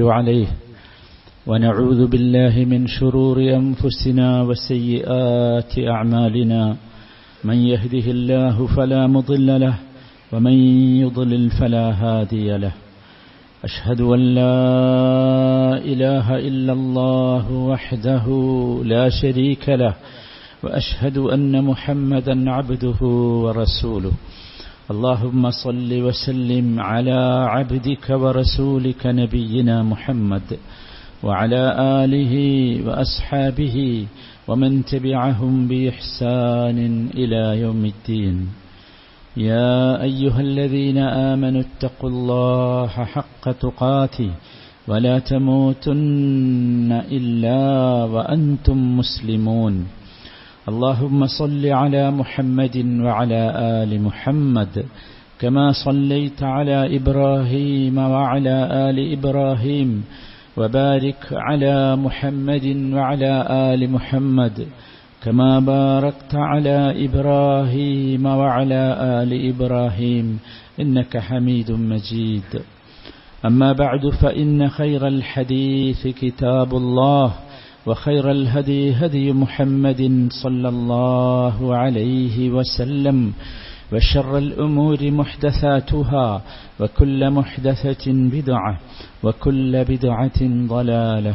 عليه ونعوذ بالله من شرور أنفسنا وسيئات أعمالنا من يهده الله فلا مضل له ومن يضلل فلا هادي له أشهد أن لا إله إلا الله وحده لا شريك له وأشهد أن محمدا عبده ورسوله اللهم صل وسلم على عبدك ورسولك نبينا محمد وعلى آله وأصحابه ومن تبعهم بإحسان إلى يوم الدين يا أيها الذين آمنوا اتقوا الله حق تقاته ولا تموتن إلا وأنتم مسلمون اللهم صل على محمد وعلى آل محمد كما صليت على إبراهيم وعلى آل إبراهيم وبارك على محمد وعلى آل محمد كما باركت على إبراهيم وعلى آل إبراهيم إنك حميد مجيد أما بعد فإن خير الحديث كتاب الله وخير الهدي هدي محمد صلى الله عليه وسلم وشر الأمور محدثاتها وكل محدثة بدعة وكل بدعة ضلالة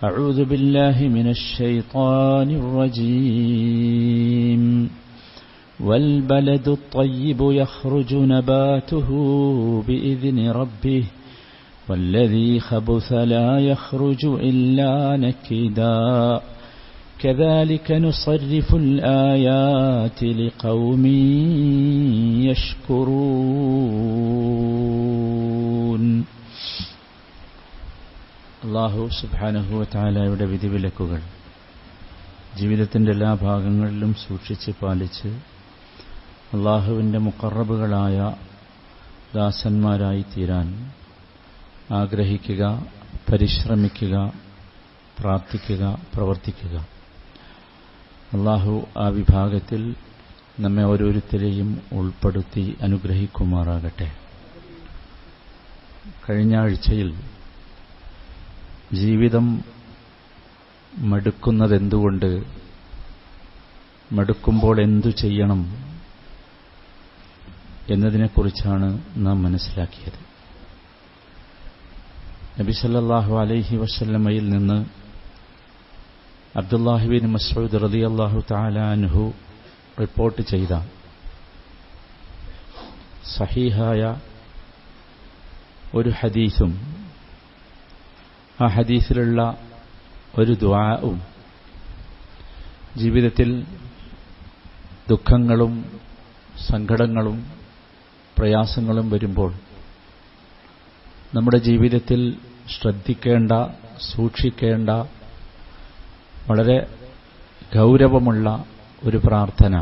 أعوذ بالله من الشيطان الرجيم والبلد الطيب يخرج نباته بإذن ربه والذي خبث لا يخرج إلا نكدا كذلك نصرف الآيات لقوم يشكرون അല്ലാഹു സുബ്ഹാനഹു വ തആലയുടെ വിധിവിലക്കുകൾ ജീവിതത്തിൻ്റെ എല്ലാ ഭാഗങ്ങളിലും സൂക്ഷിച്ച് പാലിച്ച് അല്ലാഹുവിൻ്റെ മുഖറബുകളായ ദാസന്മാരായി തീരാൻ ആഗ്രഹിക്കുക, പരിശ്രമിക്കുക, പ്രാർത്ഥിക്കുക, പ്രവർത്തിക്കുക. അല്ലാഹു ആ വിഭാഗത്തിൽ നമ്മെ ഓരോരുത്തരെയും ഉൾപ്പെടുത്തി അനുഗ്രഹിക്കുമാറാകട്ടെ. കഴിഞ്ഞ ആഴ്ചയിൽ ജീവിതം മടുക്കുന്നതെന്തുകൊണ്ട്, മടുക്കുമ്പോൾ എന്തു ചെയ്യണം എന്നതിനെക്കുറിച്ചാണ് നാം മനസ്സിലാക്കിയത്. നബി സല്ലല്ലാഹു അലൈഹി വസല്ലമയിൽ നിന്ന് അബ്ദുല്ലാഹി ബിൻ മസ്ഊദ് റളിയല്ലാഹു തആല അൻഹു റിപ്പോർട്ട് ചെയ്ത സഹീഹായ ഒരു ഹദീസും ആ ഹദീസിലുള്ള ഒരു ദുആഉം ജീവിതത്തിൽ ദുഃഖങ്ങളും സങ്കടങ്ങളും പ്രയാസങ്ങളും വരുമ്പോൾ നമ്മുടെ ജീവിതത്തിൽ ശ്രദ്ധിക്കേണ്ട, സൂക്ഷിക്കേണ്ട വളരെ ഗൗരവമുള്ള ഒരു പ്രാർത്ഥന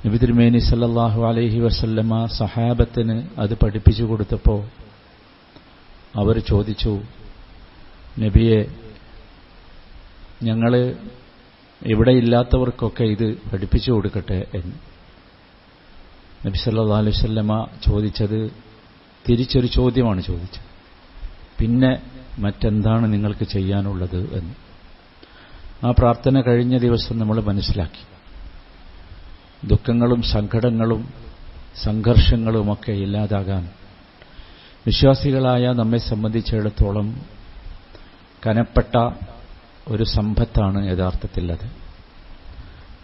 നബി തിരുമേനി സല്ലല്ലാഹു അലൈഹി വസല്ലമ സഹാബത്തിന് അത് പഠിപ്പിച്ചു കൊടുത്തപ്പോൾ അവർ ചോദിച്ചു, നബിയെ, ഞങ്ങൾ ഇവിടെ ഇല്ലാത്തവർക്കൊക്കെ ഇത് പഠിപ്പിച്ചു കൊടുക്കട്ടെ എന്ന്. നബി സല്ലല്ലാഹു അലൈഹി വസല്ലമ ചോദിച്ചത് തിരിച്ചൊരു ചോദ്യമാണ് ചോദിച്ചത്, പിന്നെ മറ്റെന്താണ് നിങ്ങൾക്ക് ചെയ്യാനുള്ളത് എന്ന്. ആ പ്രാർത്ഥന കഴിഞ്ഞ ദിവസം നമ്മൾ മനസ്സിലാക്കി. ദുഃഖങ്ങളും സങ്കടങ്ങളും സംഘർഷങ്ങളുമൊക്കെ ഇല്ലാതാകാൻ വിശ്വാസികളായ നമ്മെ സംബന്ധിച്ചിടത്തോളം കനപ്പെട്ട ഒരു സമ്പത്താണ് യഥാർത്ഥത്തിൽ അത്.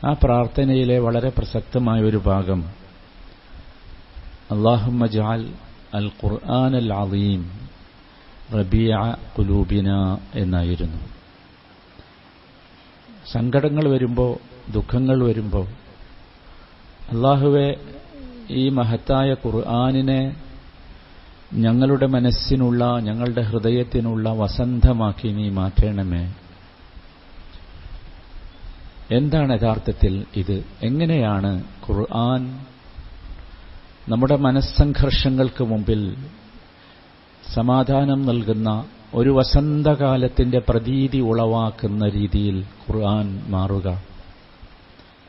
ആ പ്രാർത്ഥനയിലെ വളരെ പ്രസക്തമായ ഒരു ഭാഗം അല്ലാഹുമ്മ ജഅൽ അൽ ഖുർആൻ അൽ അളീം റബീഅ ഖുലൂബിന എന്നായിരുന്നു. സങ്കടങ്ങൾ വരുമ്പോൾ, ദുഃഖങ്ങൾ വരുമ്പോൾ അല്ലാഹുവേ, ഈ മഹത്തായ ഖുർആനിനെ ഞങ്ങളുടെ മനസ്സിനുള്ള, ഞങ്ങളുടെ ഹൃദയത്തിനുള്ള വസന്തമാക്കി നീ മാറ്റണമേ. എന്താണ് യഥാർത്ഥത്തിൽ ഇത്? എങ്ങനെയാണ് ഖുർആൻ നമ്മുടെ മനസ്സംഘർഷങ്ങൾക്ക് മുമ്പിൽ സമാധാനം നൽകുന്ന ഒരു വസന്തകാലത്തിന്റെ പ്രതീതി ഉളവാക്കുന്ന രീതിയിൽ ഖുർആൻ മാറുക?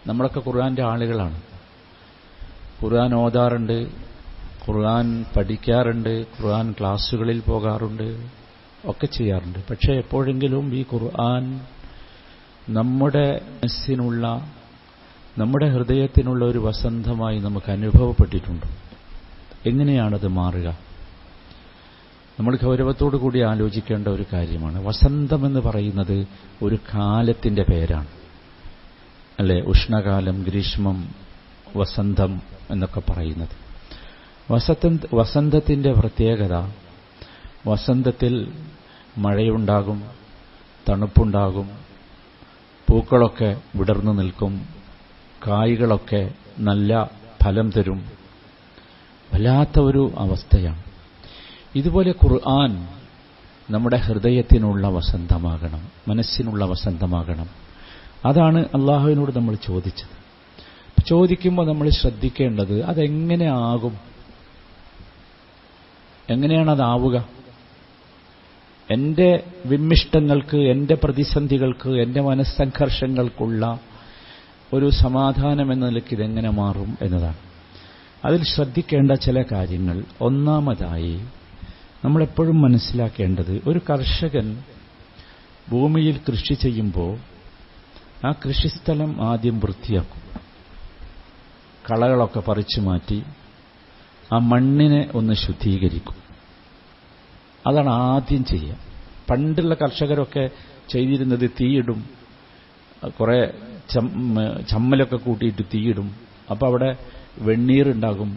നമ്മളൊക്കെ ഖുർആന്റെ ആളുകളാണ്. ഖുർആൻ ഓതാറുണ്ട്, ഖുർആൻ പഠിക്കാറുണ്ട്, ഖുർആൻ ക്ലാസ്സുകളിൽ പോകാറുണ്ട്, ഒക്കെ ചെയ്യാറുണ്ട്. പക്ഷേ എപ്പോഴെങ്കിലും ഈ ഖുർആൻ നമ്മുടെ മനസ്സിനുള്ള, നമ്മുടെ ഹൃദയത്തിനുള്ള ഒരു വസന്തമായി നമുക്ക് അനുഭവപ്പെട്ടിട്ടുണ്ട്. എങ്ങനെയാണത് മാറുക? നമ്മൾ ഗൗരവത്തോടു കൂടി ആലോചിക്കേണ്ട ഒരു കാര്യമാണ്. വസന്തമെന്ന് പറയുന്നത് ഒരു കാലത്തിന്റെ പേരാണ്, അല്ലേ? ഉഷ്ണകാലം, ഗ്രീഷ്മം, വസന്തം എന്നൊക്കെ പറയുന്നത്. വസന്തത്തിന്റെ പ്രത്യേകത, വസന്തത്തിൽ മഴയുണ്ടാകും, തണുപ്പുണ്ടാകും, പൂക്കളൊക്കെ വിടർന്നു നിൽക്കും, കായ്കളൊക്കെ നല്ല ഫലം തരും. വല്ലാത്ത ഒരു അവസ്ഥയാണ്. ഇതുപോലെ ഖുർആൻ നമ്മുടെ ഹൃദയത്തിനുള്ള വസന്തമാകണം, മനസ്സിനുള്ള വസന്തമാകണം. അതാണ് അള്ളാഹുവിനോട് നമ്മൾ ചോദിച്ചത്. ചോദിക്കുമ്പോൾ നമ്മൾ ശ്രദ്ധിക്കേണ്ടത് അതെങ്ങനെ ആകും, എങ്ങനെയാണതാവുക? എന്റെ വിമ്മിഷ്ടങ്ങൾക്ക്, എന്റെ പ്രതിസന്ധികൾക്ക്, എന്റെ മനസ്സംഘർഷങ്ങൾക്കുള്ള ഒരു സമാധാനം എന്ന നിലയ്ക്ക് ഇതെങ്ങനെ മാറും എന്നതാണ്. അതിൽ ശ്രദ്ധിക്കേണ്ട ചില കാര്യങ്ങൾ. ഒന്നാമതായി നമ്മളെപ്പോഴും മനസ്സിലാക്കേണ്ടത്, ഒരു കർഷകൻ ഭൂമിയിൽ കൃഷി ചെയ്യുമ്പോൾ ആ കൃഷിസ്ഥലം ആദ്യം വൃത്തിയാക്കും, കളകളൊക്കെ പറിച്ചു മാറ്റി ആ മണ്ണിനെ ഒന്ന് ശുദ്ധീകരിക്കും. അതാണ് ആദ്യം ചെയ്യുക. പണ്ടുള്ള കർഷകരൊക്കെ ചെയ്തിരുന്നത് തീയിടും, കുറെ ചമ്മലൊക്കെ കൂട്ടിയിട്ട് തീയിടും. അപ്പോൾ അവിടെ വെണ്ണീറുണ്ടാകും.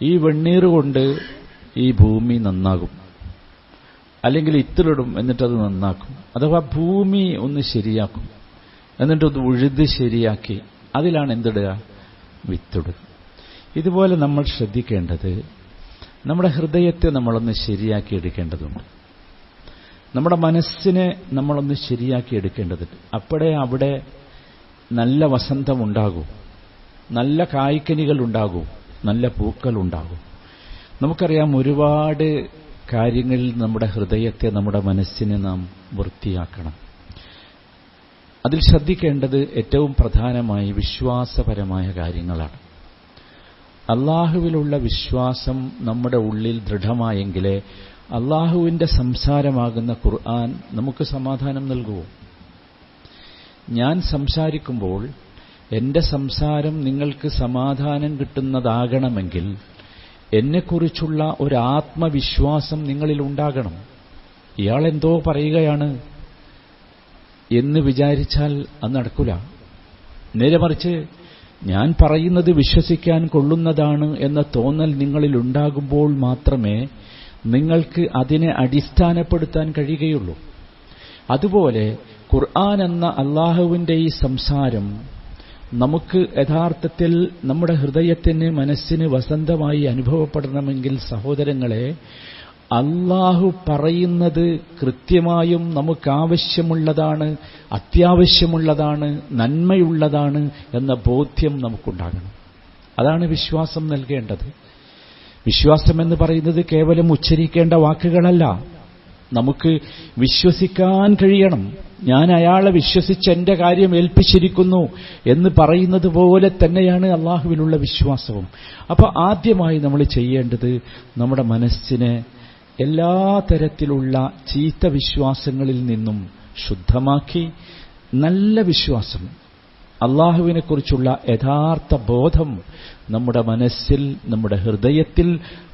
ഈ വെണ്ണീർ കൊണ്ട് ഈ ഭൂമി നന്നാകും. അല്ലെങ്കിൽ ഇത്തിലിടും, എന്നിട്ടത് നന്നാക്കും. അഥവാ ഭൂമി ഒന്ന് ശരിയാക്കും, എന്നിട്ടത് ഉഴുത് ശരിയാക്കി അതിലാണ് എന്തിടുക? വിത്തിടുക. ഇതുപോലെ നമ്മൾ ശ്രദ്ധിക്കേണ്ടത്, നമ്മുടെ ഹൃദയത്തെ നമ്മളൊന്ന് ശരിയാക്കി എടുക്കേണ്ടതുണ്ട്, നമ്മുടെ മനസ്സിനെ നമ്മളൊന്ന് ശരിയാക്കി എടുക്കേണ്ടതുണ്ട്. അപ്പോഴേ അവിടെ നല്ല വസന്തമുണ്ടാകും, നല്ല കായ്ക്കനികൾ ഉണ്ടാകും, നല്ല പൂക്കൾ ഉണ്ടാകും. നമുക്കറിയാം, ഒരുപാട് കാര്യങ്ങളിൽ നമ്മുടെ ഹൃദയത്തെ, നമ്മുടെ മനസ്സിനെ നാം വൃത്തിയാക്കണം. അതിൽ ശ്രദ്ധിക്കേണ്ടത് ഏറ്റവും പ്രധാനമായി വിശ്വാസപരമായ കാര്യങ്ങളാണ്. അള്ളാഹുവിലുള്ള വിശ്വാസം നമ്മുടെ ഉള്ളിൽ ദൃഢമായെങ്കിലേ അള്ളാഹുവിന്റെ സംസാരമാകുന്ന ഖുർആൻ നമുക്ക് സമാധാനം നൽകുമോ? ഞാൻ സംസാരിക്കുമ്പോൾ എന്റെ സംസാരം നിങ്ങൾക്ക് സമാധാനം കിട്ടുന്നതാകണമെങ്കിൽ എന്നെക്കുറിച്ചുള്ള ഒരു ആത്മവിശ്വാസം നിങ്ങളിൽ ഉണ്ടാകണം. ഇയാൾ എന്തോ പറയുകയാണ് എന്ന് വിചാരിച്ചാൽ അത് നടക്കില്ല. നേരെ മറിച്ച് ഞാൻ പറയുന്നത് വിശ്വസിക്കാൻ കൊള്ളുന്നതാണ് എന്ന തോന്നൽ നിങ്ങളിൽ ഉണ്ടാകുമ്പോൾ മാത്രമേ നിങ്ങൾക്ക് അതിനെ അടിസ്ഥാനപ്പെടുത്താൻ കഴിയുകയുള്ളൂ. അതുപോലെ ഖുർആൻ എന്ന അള്ളാഹുവിന്റെ ഈ സംസാരം നമുക്ക് യഥാർത്ഥത്തിൽ നമ്മുടെ ഹൃദയത്തിന്, മനസ്സിന് വസന്തമായി അനുഭവപ്പെടണമെങ്കിൽ സഹോദരങ്ങളെ, അള്ളാഹു പറയുന്നത് കൃത്യമായും നമുക്കാവശ്യമുള്ളതാണ്, അത്യാവശ്യമുള്ളതാണ്, നന്മയുള്ളതാണ് എന്ന ബോധ്യം നമുക്കുണ്ടാകണം. അതാണ് വിശ്വാസം നൽകേണ്ടത്. വിശ്വാസം എന്ന് പറയുന്നത് കേവലം ഉച്ചരിക്കേണ്ട വാക്കുകളല്ല. നമുക്ക് വിശ്വസിക്കാൻ കഴിയണം. ഞാൻ അയാളെ വിശ്വസിച്ച് എന്റെ കാര്യം ഏൽപ്പിച്ചിരിക്കുന്നു എന്ന് പറയുന്നത് പോലെ തന്നെയാണ് അള്ളാഹുവിലുള്ള വിശ്വാസവും. അപ്പോൾ ആദ്യമായി നമ്മൾ ചെയ്യേണ്ടത് നമ്മുടെ മനസ്സിനെ എല്ലാ തരത്തിലുള്ള ചീത്ത വിശ്വാസങ്ങളിൽ നിന്നും ശുദ്ധമാക്കി നല്ല വിശ്വാസം, അള്ളാഹുവിനെക്കുറിച്ചുള്ള യഥാർത്ഥ ബോധം നമ്മുടെ മനസ്സിൽ, നമ്മുടെ ഹൃദയത്തിൽ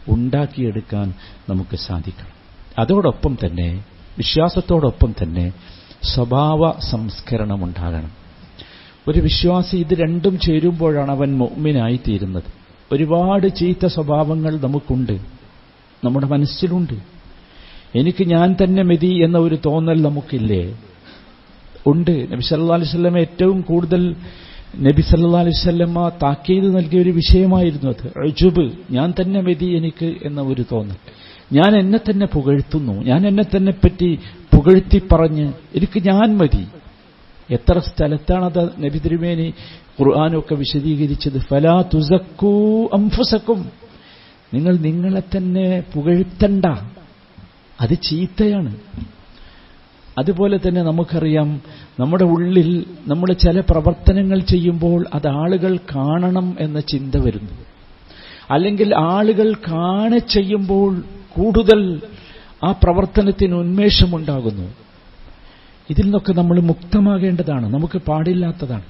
ഉണ്ടാക്കിയെടുക്കാൻ നമുക്ക് സാധിക്കണം. അതോടൊപ്പം തന്നെ, വിശ്വാസത്തോടൊപ്പം തന്നെ സ്വഭാവ സംസ്കരണം ഉണ്ടാകണം. ഒരു വിശ്വാസി ഇത് രണ്ടും ചേരുമ്പോഴാണ് അവൻ മുഅ്മിനായി തീരുന്നത്. ഒരുപാട് ചീത്ത സ്വഭാവങ്ങൾ നമുക്കുണ്ട്, നമ്മുടെ മനസ്സിലുണ്ട്. എനിക്ക് ഞാൻ തന്നെ മതി എന്ന ഒരു തോന്നൽ നമുക്കില്ലേ? ഉണ്ട്. നബി സല്ലല്ലാഹു അലൈഹി വസല്ലം ഏറ്റവും കൂടുതൽ നബി സല്ലല്ലാഹു അലൈഹി വസല്ലം താക്കീത് നൽകിയ ഒരു വിഷയമായിരുന്നു അത്. ഉജുബ്, ഞാൻ തന്നെ മതി എനിക്ക് എന്ന ഒരു തോന്നൽ. ഞാൻ എന്നെ തന്നെ പുകഴ്ത്തുന്നു, ഞാൻ എന്നെ തന്നെ പറ്റി പുകഴ്ത്തി പറഞ്ഞ് എനിക്ക് ഞാൻ മതി. എത്ര സ്ഥലത്താണത് നബി തിരുമേനി ഖുർആനൊക്കെ വിശദീകരിച്ചത്. ഫലാ തുസക്കൂ അൻഫുസക്കും, നിങ്ങൾ നിങ്ങളെ തന്നെ പുകഴ്ത്തണ്ട, അത് ചീത്തയാണ്. അതുപോലെ തന്നെ നമുക്കറിയാം, നമ്മുടെ ഉള്ളിൽ നമ്മൾ ചില പ്രവർത്തനങ്ങൾ ചെയ്യുമ്പോൾ അത് ആളുകൾ കാണണം എന്ന ചിന്ത വരുന്നു. അല്ലെങ്കിൽ ആളുകൾ കാണെ ചെയ്യുമ്പോൾ കൂടുതൽ ആ പ്രവർത്തനത്തിന് ഉന്മേഷമുണ്ടാകുന്നു. ഇതിൽ നിന്നൊക്കെ നമ്മൾ മുക്തമാകേണ്ടതാണ്, നമുക്ക് പാടില്ലാത്തതാണ്.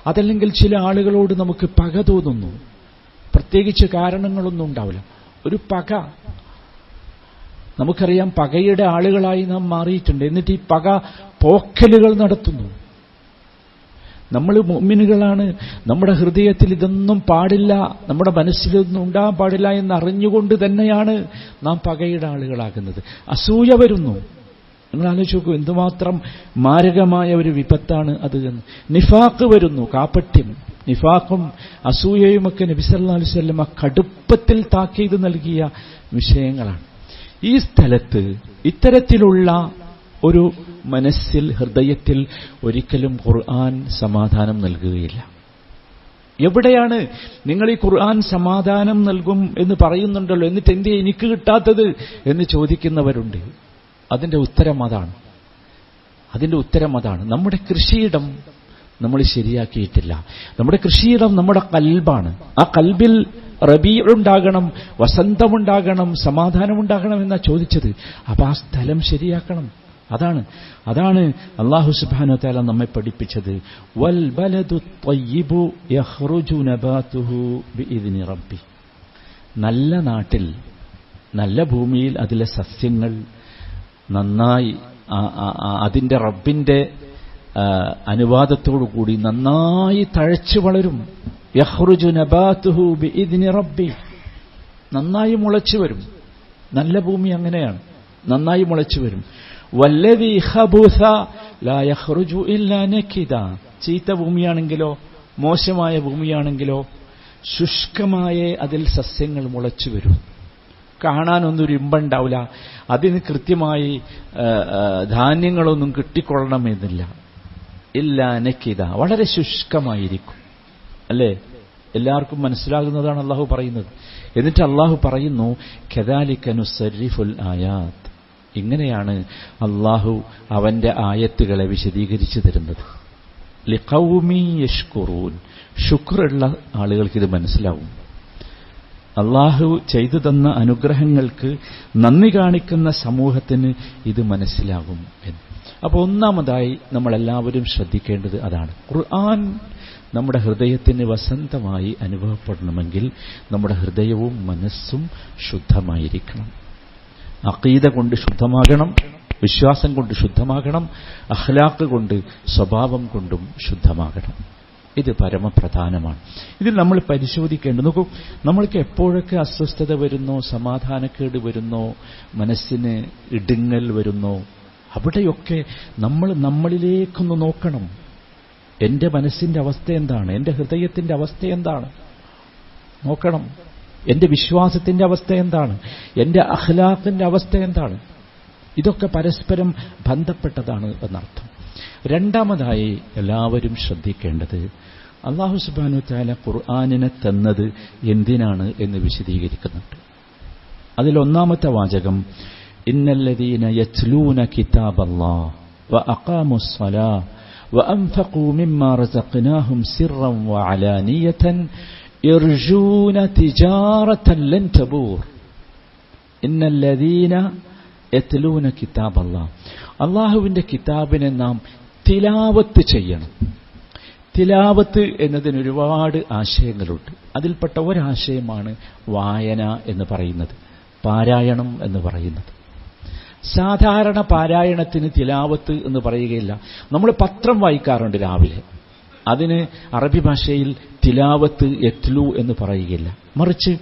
അതല്ലെങ്കിൽ ചില ആളുകളോട് നമുക്ക് പക തോന്നുന്നു, പ്രത്യേകിച്ച് കാരണങ്ങളൊന്നും ഉണ്ടാവില്ല, ഒരു പക. നമുക്കറിയാം പകയുടെ ആളുകളായി നാം മാറിയിട്ടുണ്ട്. എന്നിട്ട് ഈ പക പോക്കലുകൾ നടത്തുന്നു. നമ്മൾ മുഅ്മിനുകളാണ്, നമ്മുടെ ഹൃദയത്തിൽ ഇതൊന്നും പാടില്ല, നമ്മുടെ മനസ്സിലൊന്നും ഉണ്ടാകാൻ പാടില്ല എന്നറിഞ്ഞുകൊണ്ട് തന്നെയാണ് നാം പകയുടെ ആളുകളാകുന്നത്. അസൂയ വരുന്നു. നിങ്ങൾ ആലോചിച്ച് നോക്കൂ, എന്തുമാത്രം മാരകമായ ഒരു വിപത്താണ് അത് എന്ന്. നിഫാഖ് വരുന്നു, കാപട്യം. നിഫാഖും അസൂയയുമൊക്കെ നബി സല്ലല്ലാഹു അലൈഹി വസല്ലം കടുപ്പത്തിൽ താക്കീത് നൽകിയ വിഷയങ്ങളാണ്. ഈ സ്ഥലത്ത് ഇത്തരത്തിലുള്ള ഒരു മനസ്സിൽ, ഹൃദയത്തിൽ ഒരിക്കലും ഖുർആൻ സമാധാനം നൽകുകയില്ല. എവിടെയാണ് നിങ്ങൾ ഈ ഖുർആൻ സമാധാനം നൽകും എന്ന് പറയുന്നുണ്ടല്ലോ, എന്നിട്ട് എന്തേ എനിക്ക് കിട്ടാത്തത് എന്ന് ചോദിക്കുന്നവരുണ്ട്. അതിന്റെ ഉത്തരം അതാണ്. നമ്മുടെ കൃഷിയിടം നമ്മൾ ശരിയാക്കിയിട്ടില്ല. നമ്മുടെ കൃഷിയിടം നമ്മുടെ കൽബാണ്. ആ കൽബിൽ റബീഉണ്ടാകണം, വസന്തമുണ്ടാകണം, സമാധാനമുണ്ടാകണം എന്നാ ചോദിച്ചത്. അപ്പൊ ആ സ്ഥലം ശരിയാക്കണം. അതാണ് അല്ലാഹു സുബ്ഹാനഹു വ തആല നമ്മെ പഠിപ്പിച്ചത്. വൽ ബലദു ത്വയ്യിബു യഖ്റുജു നബാതുഹു ബിഇദ്നി റബ്ബി. നല്ല നാട്ടിൽ, നല്ല ഭൂമിയിൽ അതിലെ സസ്യങ്ങൾ നന്നായി അതിന്റെ റബ്ബിന്റെ അനുവാദത്തോടുകൂടി നന്നായി തഴച്ചു വളരും. യഖ്റുജു നബാതുഹു ബിഇദ്നി റബ്ബി. നന്നായി മുളച്ചു വരും. നല്ല ഭൂമി അങ്ങനെയാണ്, നന്നായി മുളച്ചു വരും. വല്ലദീ ഖബുസ ലാ യഖ്റുജു ഇല്ലാ നകിദ. ചീത്ത ഭൂമിയാണെങ്കിലോ, മോശമായ ഭൂമിയാണെങ്കിലോ ശുഷ്കമായ അതിൽ സസ്യങ്ങൾ മുളച്ചു വരും. കാണാനൊന്നൊരു ഇമ്പുണ്ടാവില്ല, അതിന് കൃത്യമായി ധാന്യങ്ങളൊന്നും കിട്ടിക്കൊള്ളണമെന്നില്ല. ഇല്ലാ നകിദ, വളരെ ശുഷ്കമായിരിക്കും. അല്ലേ? എല്ലാവർക്കും മനസ്സിലാകുന്നതാണ് അള്ളാഹു പറയുന്നത്. എന്നിട്ട് അള്ളാഹു പറയുന്നു, കദാലിക നുസർരിഫുൽ ആയാത്ത്. ഇങ്ങനെയാണ് അള്ളാഹു അവന്റെ ആയത്തുകളെ വിശദീകരിച്ചു തരുന്നത്. ലിഖൗമി യഷ്കുറൂൻ. ശുക്റുള്ള ആളുകൾക്ക് ഇത് മനസ്സിലാവും. അള്ളാഹു ചെയ്തു തന്ന അനുഗ്രഹങ്ങൾക്ക് നന്ദി കാണിക്കുന്ന സമൂഹത്തിന് ഇത് മനസ്സിലാകും എന്ന്. അപ്പോൾ ഒന്നാമതായി നമ്മളെല്ലാവരും ശ്രദ്ധിക്കേണ്ടത് അതാണ്. ഖുർആൻ നമ്മുടെ ഹൃദയത്തിന് വസന്തമായി അനുഭവപ്പെടണമെങ്കിൽ നമ്മുടെ ഹൃദയവും മനസ്സും ശുദ്ധമായിരിക്കണം. അഖീദ കൊണ്ട് ശുദ്ധമാകണം, വിശ്വാസം കൊണ്ട് ശുദ്ധമാകണം, അഖ്ലാഖ് കൊണ്ട്, സ്വഭാവം കൊണ്ടും ശുദ്ധമാകണം. ഇത് പരമപ്രധാനമാണ്. ഇതിൽ നമ്മൾ പരിശോധിക്കേണ്ടത്, നോക്കൂ, നമ്മൾക്ക് എപ്പോഴൊക്കെ അസ്വസ്ഥത വരുന്നോ, സമാധാനക്കേട് വരുന്നോ, മനസ്സിന് ഇടുങ്ങൽ വരുന്നോ, അവിടെയൊക്കെ നമ്മൾ നമ്മളിലേക്കൊന്ന് നോക്കണം. എന്റെ മനസ്സിന്റെ അവസ്ഥ എന്താണ്? എന്റെ ഹൃദയത്തിന്റെ അവസ്ഥ എന്താണ്? നോക്കണം. എന്റെ വിശ്വാസത്തിന്റെ അവസ്ഥ എന്താണ്? എന്റെ അഖ്ലാഖിന്റെ അവസ്ഥ എന്താണ്? ഇതൊക്കെ പരസ്പരം ബന്ധപ്പെട്ടതാണ് എന്നർത്ഥം. രണ്ടാമതായി എല്ലാവരും ശ്രദ്ധിക്കേണ്ടത്, അല്ലാഹു സുബ്ഹാനഹു വ തആല ഖുർആനിനെ തന്നത് എന്തിനാണ് എന്ന് വിശദീകരിക്കുന്നുണ്ട്. അതിലൊന്നാമത്തെ വാചകം, ഇന്നല്ലദീന യത്ലൂന കിതാബല്ലാഹ് വഅഖാമുസ് സ്വലാഹ വഅൻഫഖൂ മിമ്മാ റസഖ്നാഹും സിർറൻ വഅലാനിയതൻ യർജൂന തിജാറതൻ ലൻ തബൂർ. ഇന്നല്ലദീന യത്ലൂന കിതാബല്ലാഹ്. അല്ലാഹുവിന്റെ കിതാബിനെ നാം തിലാവത്ത് ചെയ്യണം. തിലാവത്ത് എന്നതിന് ഒരുപാട് ആശയങ്ങളുണ്ട്. അതിൽപ്പെട്ട ഒരാശയമാണ് വായന എന്ന് പറയുന്നത്, പാരായണം എന്ന് പറയുന്നത്. സാധാരണ പാരായണത്തിന് തിലാവത്ത് എന്ന് പറയുകയില്ല. നമ്മൾ പത്രം വായിക്കാറുണ്ട് രാവിലെ, അതിന് അറബി ഭാഷയിൽ തിലാവത്ത് യത്ലു എന്ന് പറയുകയില്ല. മറിച്ച്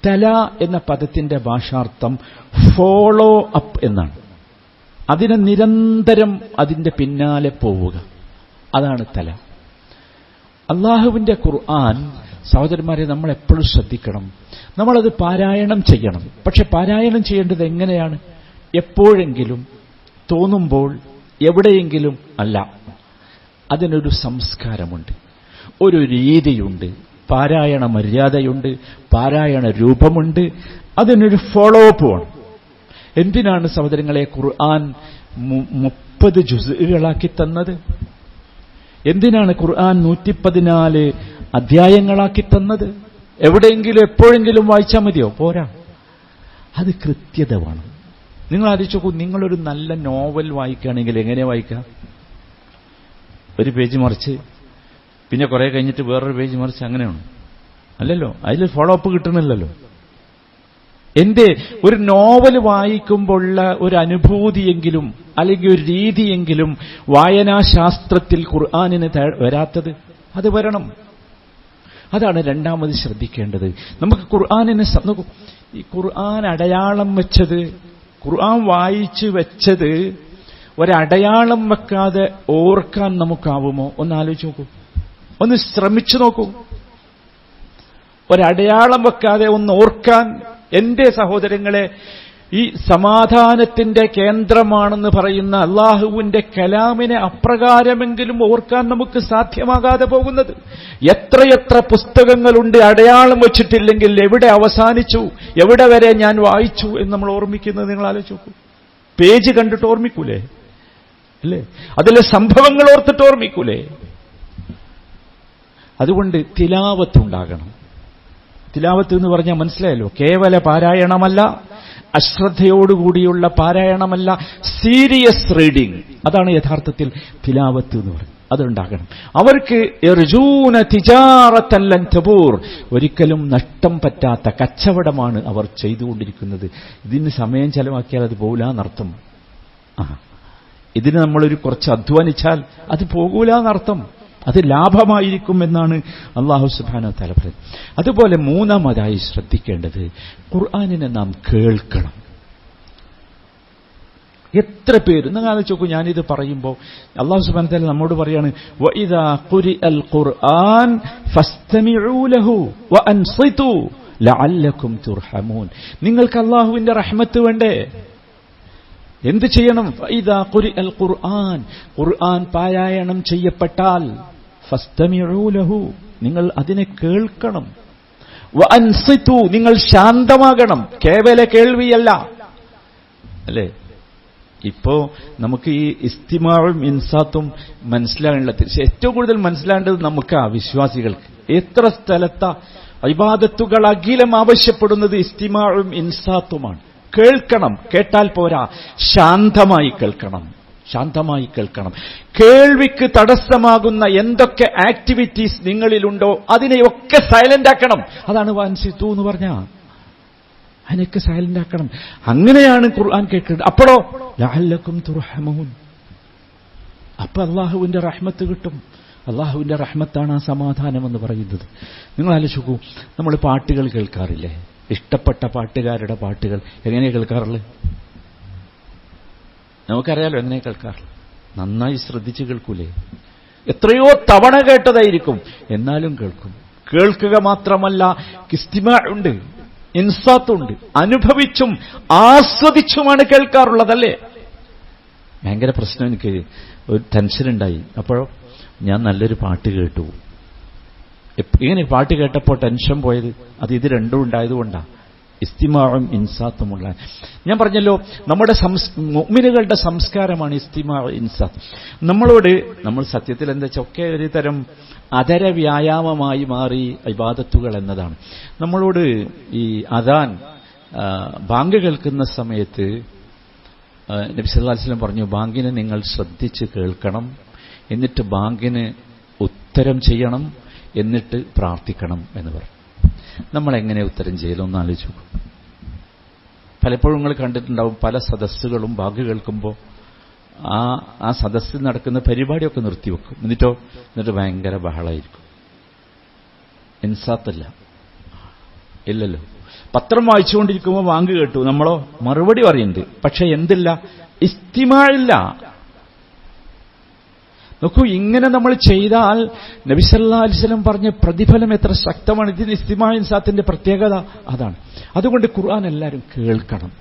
തല എന്ന പദത്തിന്റെ ഭാഷാർത്ഥം ഫോളോ അപ്പ് എന്നാണ്. അതിനെ നിരന്തരം അതിന്റെ പിന്നാലെ പോവുക, അതാണ് തല. അള്ളാഹുവിന്റെ ഖുർആൻ, സഹോദരന്മാരെ, നമ്മൾ എപ്പോഴും ശ്രദ്ധിക്കണം, നമ്മളത് പാരായണം ചെയ്യണം. പക്ഷെ പാരായണം ചെയ്യേണ്ടത് എങ്ങനെയാണ്? എപ്പോഴെങ്കിലും, തോന്നുമ്പോൾ, എവിടെയെങ്കിലും അല്ല. അതിനൊരു സംസ്കാരമുണ്ട്, ഒരു രീതിയുണ്ട്, പാരായണ മര്യാദയുണ്ട്, പാരായണ രൂപമുണ്ട്, അതിനൊരു ഫോളോ അപ്പ് വേണം. എന്തിനാണ് സഹോദരങ്ങളെ ഖുർആൻ 30 ജുസുകളാക്കി തന്നത്? എന്തിനാണ് ഖുർആൻ 114 അധ്യായങ്ങളാക്കി തന്നത്? എവിടെയെങ്കിലും എപ്പോഴെങ്കിലും വായിച്ചാൽ മതിയോ? പോരാ. അത് കൃത്യത വേണം. നിങ്ങൾ ആലോചിച്ച് നോക്കൂ, നിങ്ങളൊരു നല്ല നോവൽ വായിക്കുകയാണെങ്കിൽ എങ്ങനെ വായിക്കാം? ഒരു പേജ് മറിച്ച് പിന്നെ കുറെ കഴിഞ്ഞിട്ട് വേറൊരു പേജ് മറിച്ച് അങ്ങനെയാണ് അല്ലല്ലോ. അതിൽ ഫോളോ അപ്പ് കിട്ടണില്ലല്ലോ. എന്തേ? ഒരു നോവൽ വായിക്കുമ്പോഴുള്ള ഒരു അനുഭൂതിയെങ്കിലും അല്ലെങ്കിൽ ഒരു രീതിയെങ്കിലും വായനാശാസ്ത്രത്തിൽ ഖുർആനിന് വരാത്തത് അത് വരണം. അതാണ് രണ്ടാമത് ശ്രദ്ധിക്കേണ്ടത്. നമുക്ക് ഖുർആനിനെ ഈ ഖുർആൻ അടയാളം വെച്ചത്, ഖുർആൻ വായിച്ചു വെച്ചത് ഒരടയാളം വെക്കാതെ ഓർക്കാൻ നമുക്കാവുമോ? ഒന്ന് ആലോചിച്ച് നോക്കൂ, ഒന്ന് ശ്രമിച്ചു നോക്കൂ. ഒരടയാളം വെക്കാതെ ഒന്ന് ഓർക്കാൻ. എന്റെ സഹോദരങ്ങളെ, ഈ സമാധാനത്തിന്റെ കേന്ദ്രമാണെന്ന് പറയുന്ന അള്ളാഹുവിന്റെ കലാമിനെ അപ്രകാരമെങ്കിലും ഓർക്കാൻ നമുക്ക് സാധ്യമാകാതെ പോകുന്നത്. എത്രയെത്ര പുസ്തകങ്ങളുണ്ട് അടയാളം വച്ചിട്ടില്ലെങ്കിൽ എവിടെ അവസാനിച്ചു, എവിടെ വരെ ഞാൻ വായിച്ചു എന്ന് നമ്മൾ ഓർമ്മിക്കുന്നത് നിങ്ങൾ ആലോചിച്ച് നോക്കൂ. പേജ് കണ്ടിട്ട് ഓർമ്മിക്കൂലേ? അല്ലേ? അതിലെ സംഭവങ്ങൾ ഓർത്തിട്ട് ഓർമ്മിക്കൂലേ? അതുകൊണ്ട് തിലാവത്തുണ്ടാകണം. തിലാവത്ത് എന്ന് പറഞ്ഞാൽ മനസ്സിലായല്ലോ, കേവല പാരായണമല്ല, അശ്രദ്ധയോടുകൂടിയുള്ള പാരായണമല്ല, സീരിയസ് റീഡിംഗ്. അതാണ് യഥാർത്ഥത്തിൽ തിലാവത്ത് എന്ന് പറയുന്നത്. അതുണ്ടാകണം. അവർക്ക് യർജൂന തിജാറത്തൻ ലൻ തബൂർ, ഒരിക്കലും നഷ്ടം പറ്റാത്ത കച്ചവടമാണ് അവർ ചെയ്തുകൊണ്ടിരിക്കുന്നത്. ഇതിന് സമയം ചെലവാക്കിയാൽ അത് പോകൂലെന്നർത്ഥം. ഇതിന് നമ്മളൊരു കുറച്ച് അധ്വാനിച്ചാൽ അത് പോകൂലെന്നർത്ഥം. അത് ലാഭമായിരിക്കും എന്നാണ് അല്ലാഹു സുബ്ഹാനഹു വ തആല പറയുന്നത്. അതുപോലെ മൂന്നാമതായി ശ്രദ്ധിക്കേണ്ടത്, ഖുർആനിനെ നാം കേൾക്കണം. എത്ര പേര് നിങ്ങൾ ആലോചിച്ച് നോക്കൂ. ഞാനിത് പറയുമ്പോൾ അല്ലാഹു സുബ്ഹാനഹു വ തആല നമ്മോട് പറയാണ്, വഇദാ ഖുരിഅൽ ഖുർആൻ ഫസ്തമിഊ ലഹു വഅൻസിതു ലഅല്ലകും തുർഹമൂൻ. നിങ്ങൾക്ക് അല്ലാഹുവിന്റെ റഹ്മത്ത് വേണ്ടേ? എന്ത് ചെയ്യണം? ഫഇദാ ഖുരിഅൽ ഖുർആൻ, ഖുർആൻ പാരായണം ചെയ്യപ്പെട്ടാൽ ഫസ്തമിഊ ലഹു, നിങ്ങൾ അതിനെ കേൾക്കണം. വഅൻസിതു, നിങ്ങൾ ശാന്തമാകണം. കേവല കേൾവിയല്ല. അല്ലേ? ഇപ്പോ നമുക്ക് ഈ ഇസ്തിമാഉം ഇൻസാത്തും മനസ്സിലാകേണ്ടത്, ഏറ്റവും കൂടുതൽ മനസ്സിലാകേണ്ടത് നമുക്കാ, വിശ്വാസികൾക്ക്. എത്ര സ്ഥലത്താ ഇബാദത്തുകൾ അഖിലം ആവശ്യപ്പെടുന്നത് ഇസ്തിമാഉം ഇൻസാത്തുമാണ്. കേൾക്കണം. കേട്ടാൽ പോരാ, ശാന്തമായി കേൾക്കണം. ശാന്തമായി കേൾക്കണം. കേൾവിക്ക് തടസ്സമാകുന്ന എന്തൊക്കെ ആക്ടിവിറ്റീസ് നിങ്ങളിലുണ്ടോ അതിനെയൊക്കെ സൈലന്റ് ആക്കണം. അതാണ് വൻസിത്തു എന്ന് പറഞ്ഞ, അതിനൊക്കെ സൈലന്റ് ആക്കണം. അങ്ങനെയാണ് ഖുർആൻ കേൾക്കുന്നത്. അപ്പോഴോ ലഅല്ലകും തുർഹമൂൻ, അപ്പൊ അള്ളാഹുവിന്റെ റഹ്മത്ത് കിട്ടും. അള്ളാഹുവിന്റെ റഹ്മത്താണ് ആ സമാധാനം എന്ന് പറയുന്നത്. നിങ്ങൾ ആലോചിക്കൂ, നമ്മൾ പാട്ടുകൾ കേൾക്കാറില്ലേ? ഇഷ്ടപ്പെട്ട പാട്ടുകാരുടെ പാട്ടുകൾ എങ്ങനെ കേൾക്കാറുള്ളത്? നമുക്കറിയാലോ എങ്ങനെ കേൾക്കാറുള്ളത്. നന്നായി ശ്രദ്ധിച്ച് കേൾക്കൂലേ? എത്രയോ തവണ കേട്ടതായിരിക്കും, എന്നാലും കേൾക്കും. കേൾക്കുക മാത്രമല്ല, ഇസ്തിമാ ഉണ്ട്, ഇൻസാത്തുണ്ട്. അനുഭവിച്ചും ആസ്വദിച്ചുമാണ് കേൾക്കാറുള്ളതല്ലേ? ഭയങ്കര പ്രശ്നം, എനിക്ക് ഒരു ടെൻഷൻ ഉണ്ടായി. അപ്പോഴോ ഞാൻ നല്ലൊരു പാട്ട് കേട്ടു. ഇങ്ങനെ പാട്ട് കേട്ടപ്പോൾ ടെൻഷൻ പോയത് അത് ഇത് രണ്ടും ഉണ്ടായതുകൊണ്ടാണ്. ഇസ്തിമാഉം ഇൻസാത്തുമുള്ള, ഞാൻ പറഞ്ഞല്ലോ, നമ്മുടെ മുഅ്മിനുകളുടെ സംസ്കാരമാണ് ഇസ്തിമാ ഇൻസാത്ത്. നമ്മൾ സത്യത്തിൽ എന്താ വെച്ചാൽ ഒക്കെ ഒരു തരം അധര വ്യായാമമായി മാറി ഇബാദത്തുകൾ എന്നതാണ്. നമ്മളോട് ഈ അദാൻ ബാങ്ക് കേൾക്കുന്ന സമയത്ത് നബി സല്ലല്ലാഹു അലൈഹി വസല്ലം പറഞ്ഞു, ബാങ്കിനെ നിങ്ങൾ ശ്രദ്ധിച്ച് കേൾക്കണം, എന്നിട്ട് ബാങ്കിന് ഉത്തരം ചെയ്യണം, എന്നിട്ട് പ്രാർത്ഥിക്കണം എന്ന് പറഞ്ഞു. നമ്മളെങ്ങനെ ഉത്തരം ചെയ്യലൊന്ന് ആലോചിച്ചു. പലപ്പോഴും നിങ്ങൾ കണ്ടിട്ടുണ്ടാവും, പല സദസ്സുകളും ബാങ്ക് കേൾക്കുമ്പോൾ ആ സദസ്സിൽ നടക്കുന്ന പരിപാടിയൊക്കെ നിർത്തിവെക്കും. എന്നിട്ട് ഭയങ്കര ബഹളമായിരിക്കും. ഇൻസാത്തല്ല, ഇല്ലല്ലോ. പത്രം വായിച്ചുകൊണ്ടിരിക്കുമ്പോൾ ബാങ്ക് കേട്ടു, നമ്മളോ മറുപടി പറയുന്നുണ്ട്, പക്ഷെ എന്തില്ല? ഇസ്തിമാഇല്ല. നോക്കൂ, ഇങ്ങനെ നമ്മൾ ചെയ്താൽ നബി സല്ലല്ലാഹു അലൈഹി വസല്ലം പറഞ്ഞ പ്രതിഫലം എത്ര ശക്തമാണ്. ഇതിന് ഇസ്തിമാ ഇൻസാത്തിന്റെ പ്രത്യേകത അതാണ്. അതുകൊണ്ട് ഖുർആൻ എല്ലാവരും കേൾക്കണം.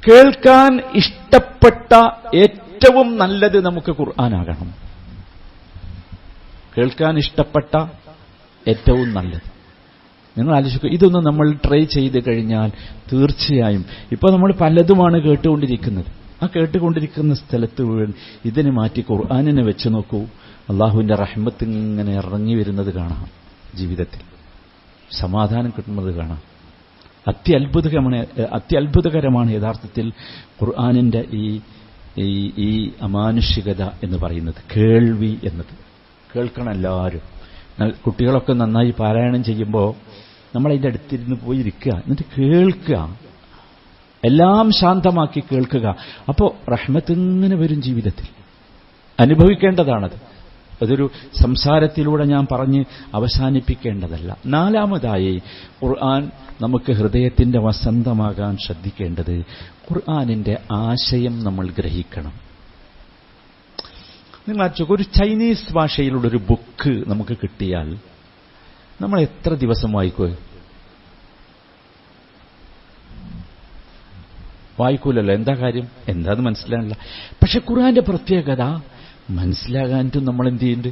കേൾക്കാൻ ഇഷ്ടപ്പെട്ട ഏറ്റവും നല്ലത് നമുക്ക് ഖുർആനാകണം. കേൾക്കാൻ ഇഷ്ടപ്പെട്ട ഏറ്റവും നല്ലത്. നിങ്ങൾ ആലോചിക്കുക, ഇതൊന്നും നമ്മൾ ട്രൈ ചെയ്ത് കഴിഞ്ഞാൽ തീർച്ചയായും, ഇപ്പൊ നമ്മൾ പലതുമാണ് കേട്ടുകൊണ്ടിരിക്കുന്നത്. ആ കേട്ടുകൊണ്ടിരിക്കുന്ന സ്ഥലത്ത് വീഴൻ ഇതിനെ മാറ്റി ഖുർആനിനെ വെച്ച് നോക്കൂ, അള്ളാഹുവിന്റെ റഹ്മത്ത് ഇങ്ങനെ ഇറങ്ങി വരുന്നത് കാണാം ജീവിതത്തിൽ. സമാധാനം കിട്ടുന്നത് കാണാം. അത്യത്ഭുതകരമാണ് യഥാർത്ഥത്തിൽ ഖുർആനിന്റെ ഈ അമാനുഷികത എന്ന് പറയുന്നത്, കേൾവി എന്നത്. കേൾക്കണം എല്ലാവരും. കുട്ടികളൊക്കെ നന്നായി പാരായണം ചെയ്യുമ്പോൾ നമ്മളതിൻ്റെ അടുത്തിരുന്ന് പോയി ഇരിക്കുക, എന്നിട്ട് കേൾക്കുക, എല്ലാം ശാന്തമാക്കി കേൾക്കുക. അപ്പോൾ റഹ്മത്ത് ഇങ്ങനെ വരും ജീവിതത്തിൽ. അനുഭവിക്കേണ്ടതാണത്. അതൊരു സംസാരത്തിലൂടെ ഞാൻ പറഞ്ഞ് അവസാനിപ്പിക്കേണ്ടതല്ല. നാലാമതായി ഖുർആൻ നമുക്ക് ഹൃദയത്തിന്റെ വസന്തമാകാൻ ശ്രദ്ധിക്കേണ്ടത് ഖുർആനിന്റെ ആശയം നമ്മൾ ഗ്രഹിക്കണം. നിങ്ങൾ ഒരു ചൈനീസ് ഭാഷയിലുള്ളൊരു ബുക്ക് നമുക്ക് കിട്ടിയാൽ നമ്മൾ എത്ര ദിവസം വായിക്കൂലല്ലോ. എന്താ കാര്യം? എന്താന്ന് മനസ്സിലാകില്ല. പക്ഷെ ഖുർആന്റെ പ്രത്യേകത മനസ്സിലാകാനും നമ്മൾ എന്ത് ചെയ്യുന്നുണ്ട്?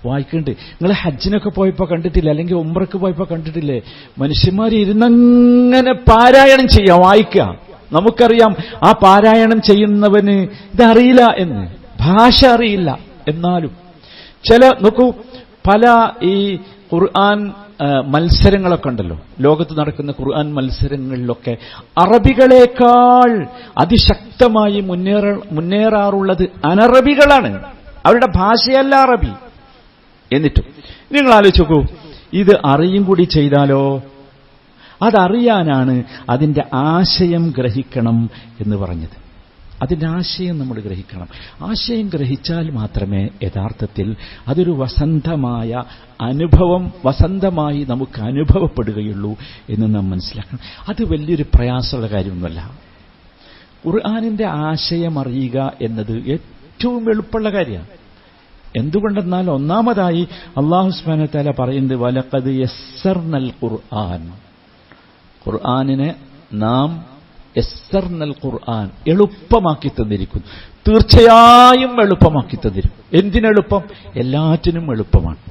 വായിക്കുന്നുണ്ട്. നിങ്ങൾ ഹജ്ജിനൊക്കെ പോയപ്പോൾ കണ്ടിട്ടില്ലേ, അല്ലെങ്കിൽ ഉംറയ്ക്ക് പോയപ്പോൾ കണ്ടിട്ടില്ലേ, മനുഷ്യന്മാർ ഇരുന്നങ്ങനെ പാരായണം ചെയ്യാം, വായിക്കുക. നമുക്കറിയാം ആ പാരായണം ചെയ്യുന്നവന് ഇതറിയില്ല എന്ന്, ഭാഷ അറിയില്ല. എന്നാലും നോക്കൂ, പല ഈ ഖുർആൻ മത്സരങ്ങളൊക്കെ ഉണ്ടല്ലോ, ലോകത്ത് നടക്കുന്ന ഖുർആൻ മത്സരങ്ങളിലൊക്കെ അറബികളെക്കാൾ അതിശക്തമായി മുന്നേറാറുള്ളത് അനറബികളാണ്. അവരുടെ ഭാഷയല്ല അറബി. എന്നിട്ടും നിങ്ങൾ ആലോചിച്ച് നോക്കൂ, ഇത് അറിയും കൂടി ചെയ്താലോ? അതറിയാനാണ് അതിന്റെ ആശയം ഗ്രഹിക്കണം എന്ന് പറഞ്ഞത്. അതിന്റെ ആശയം നമ്മൾ ഗ്രഹിക്കണം. ആശയം ഗ്രഹിച്ചാൽ മാത്രമേ യഥാർത്ഥത്തിൽ അതൊരു വസന്തമായ അനുഭവം, വസന്തമായി നമുക്ക് അനുഭവപ്പെടുകയുള്ളൂ എന്ന് നാം മനസ്സിലാക്കണം. അത് വലിയൊരു പ്രയാസമുള്ള കാര്യമൊന്നുമല്ല. ഖുർആനിന്റെ ആശയം അറിയുക എന്നത് ഏറ്റവും എളുപ്പമുള്ള കാര്യമാണ്. എന്തുകൊണ്ടെന്നാൽ ഒന്നാമതായി അല്ലാഹു സുബ്ഹാനഹു വ തആല പറയുന്നത് വലഖദ് യസ്സർനൽ ഖുർആൻ, ഖുർആനിനെ നാം യസ്സർനൽ ഖുർആൻ എളുപ്പമാക്കി തന്നിരിക്കുന്നു. തീർച്ചയായും എളുപ്പമാക്കി തന്നിരിക്കും. എന്തിനെളുപ്പം? എല്ലാറ്റിനും എളുപ്പമാണ്.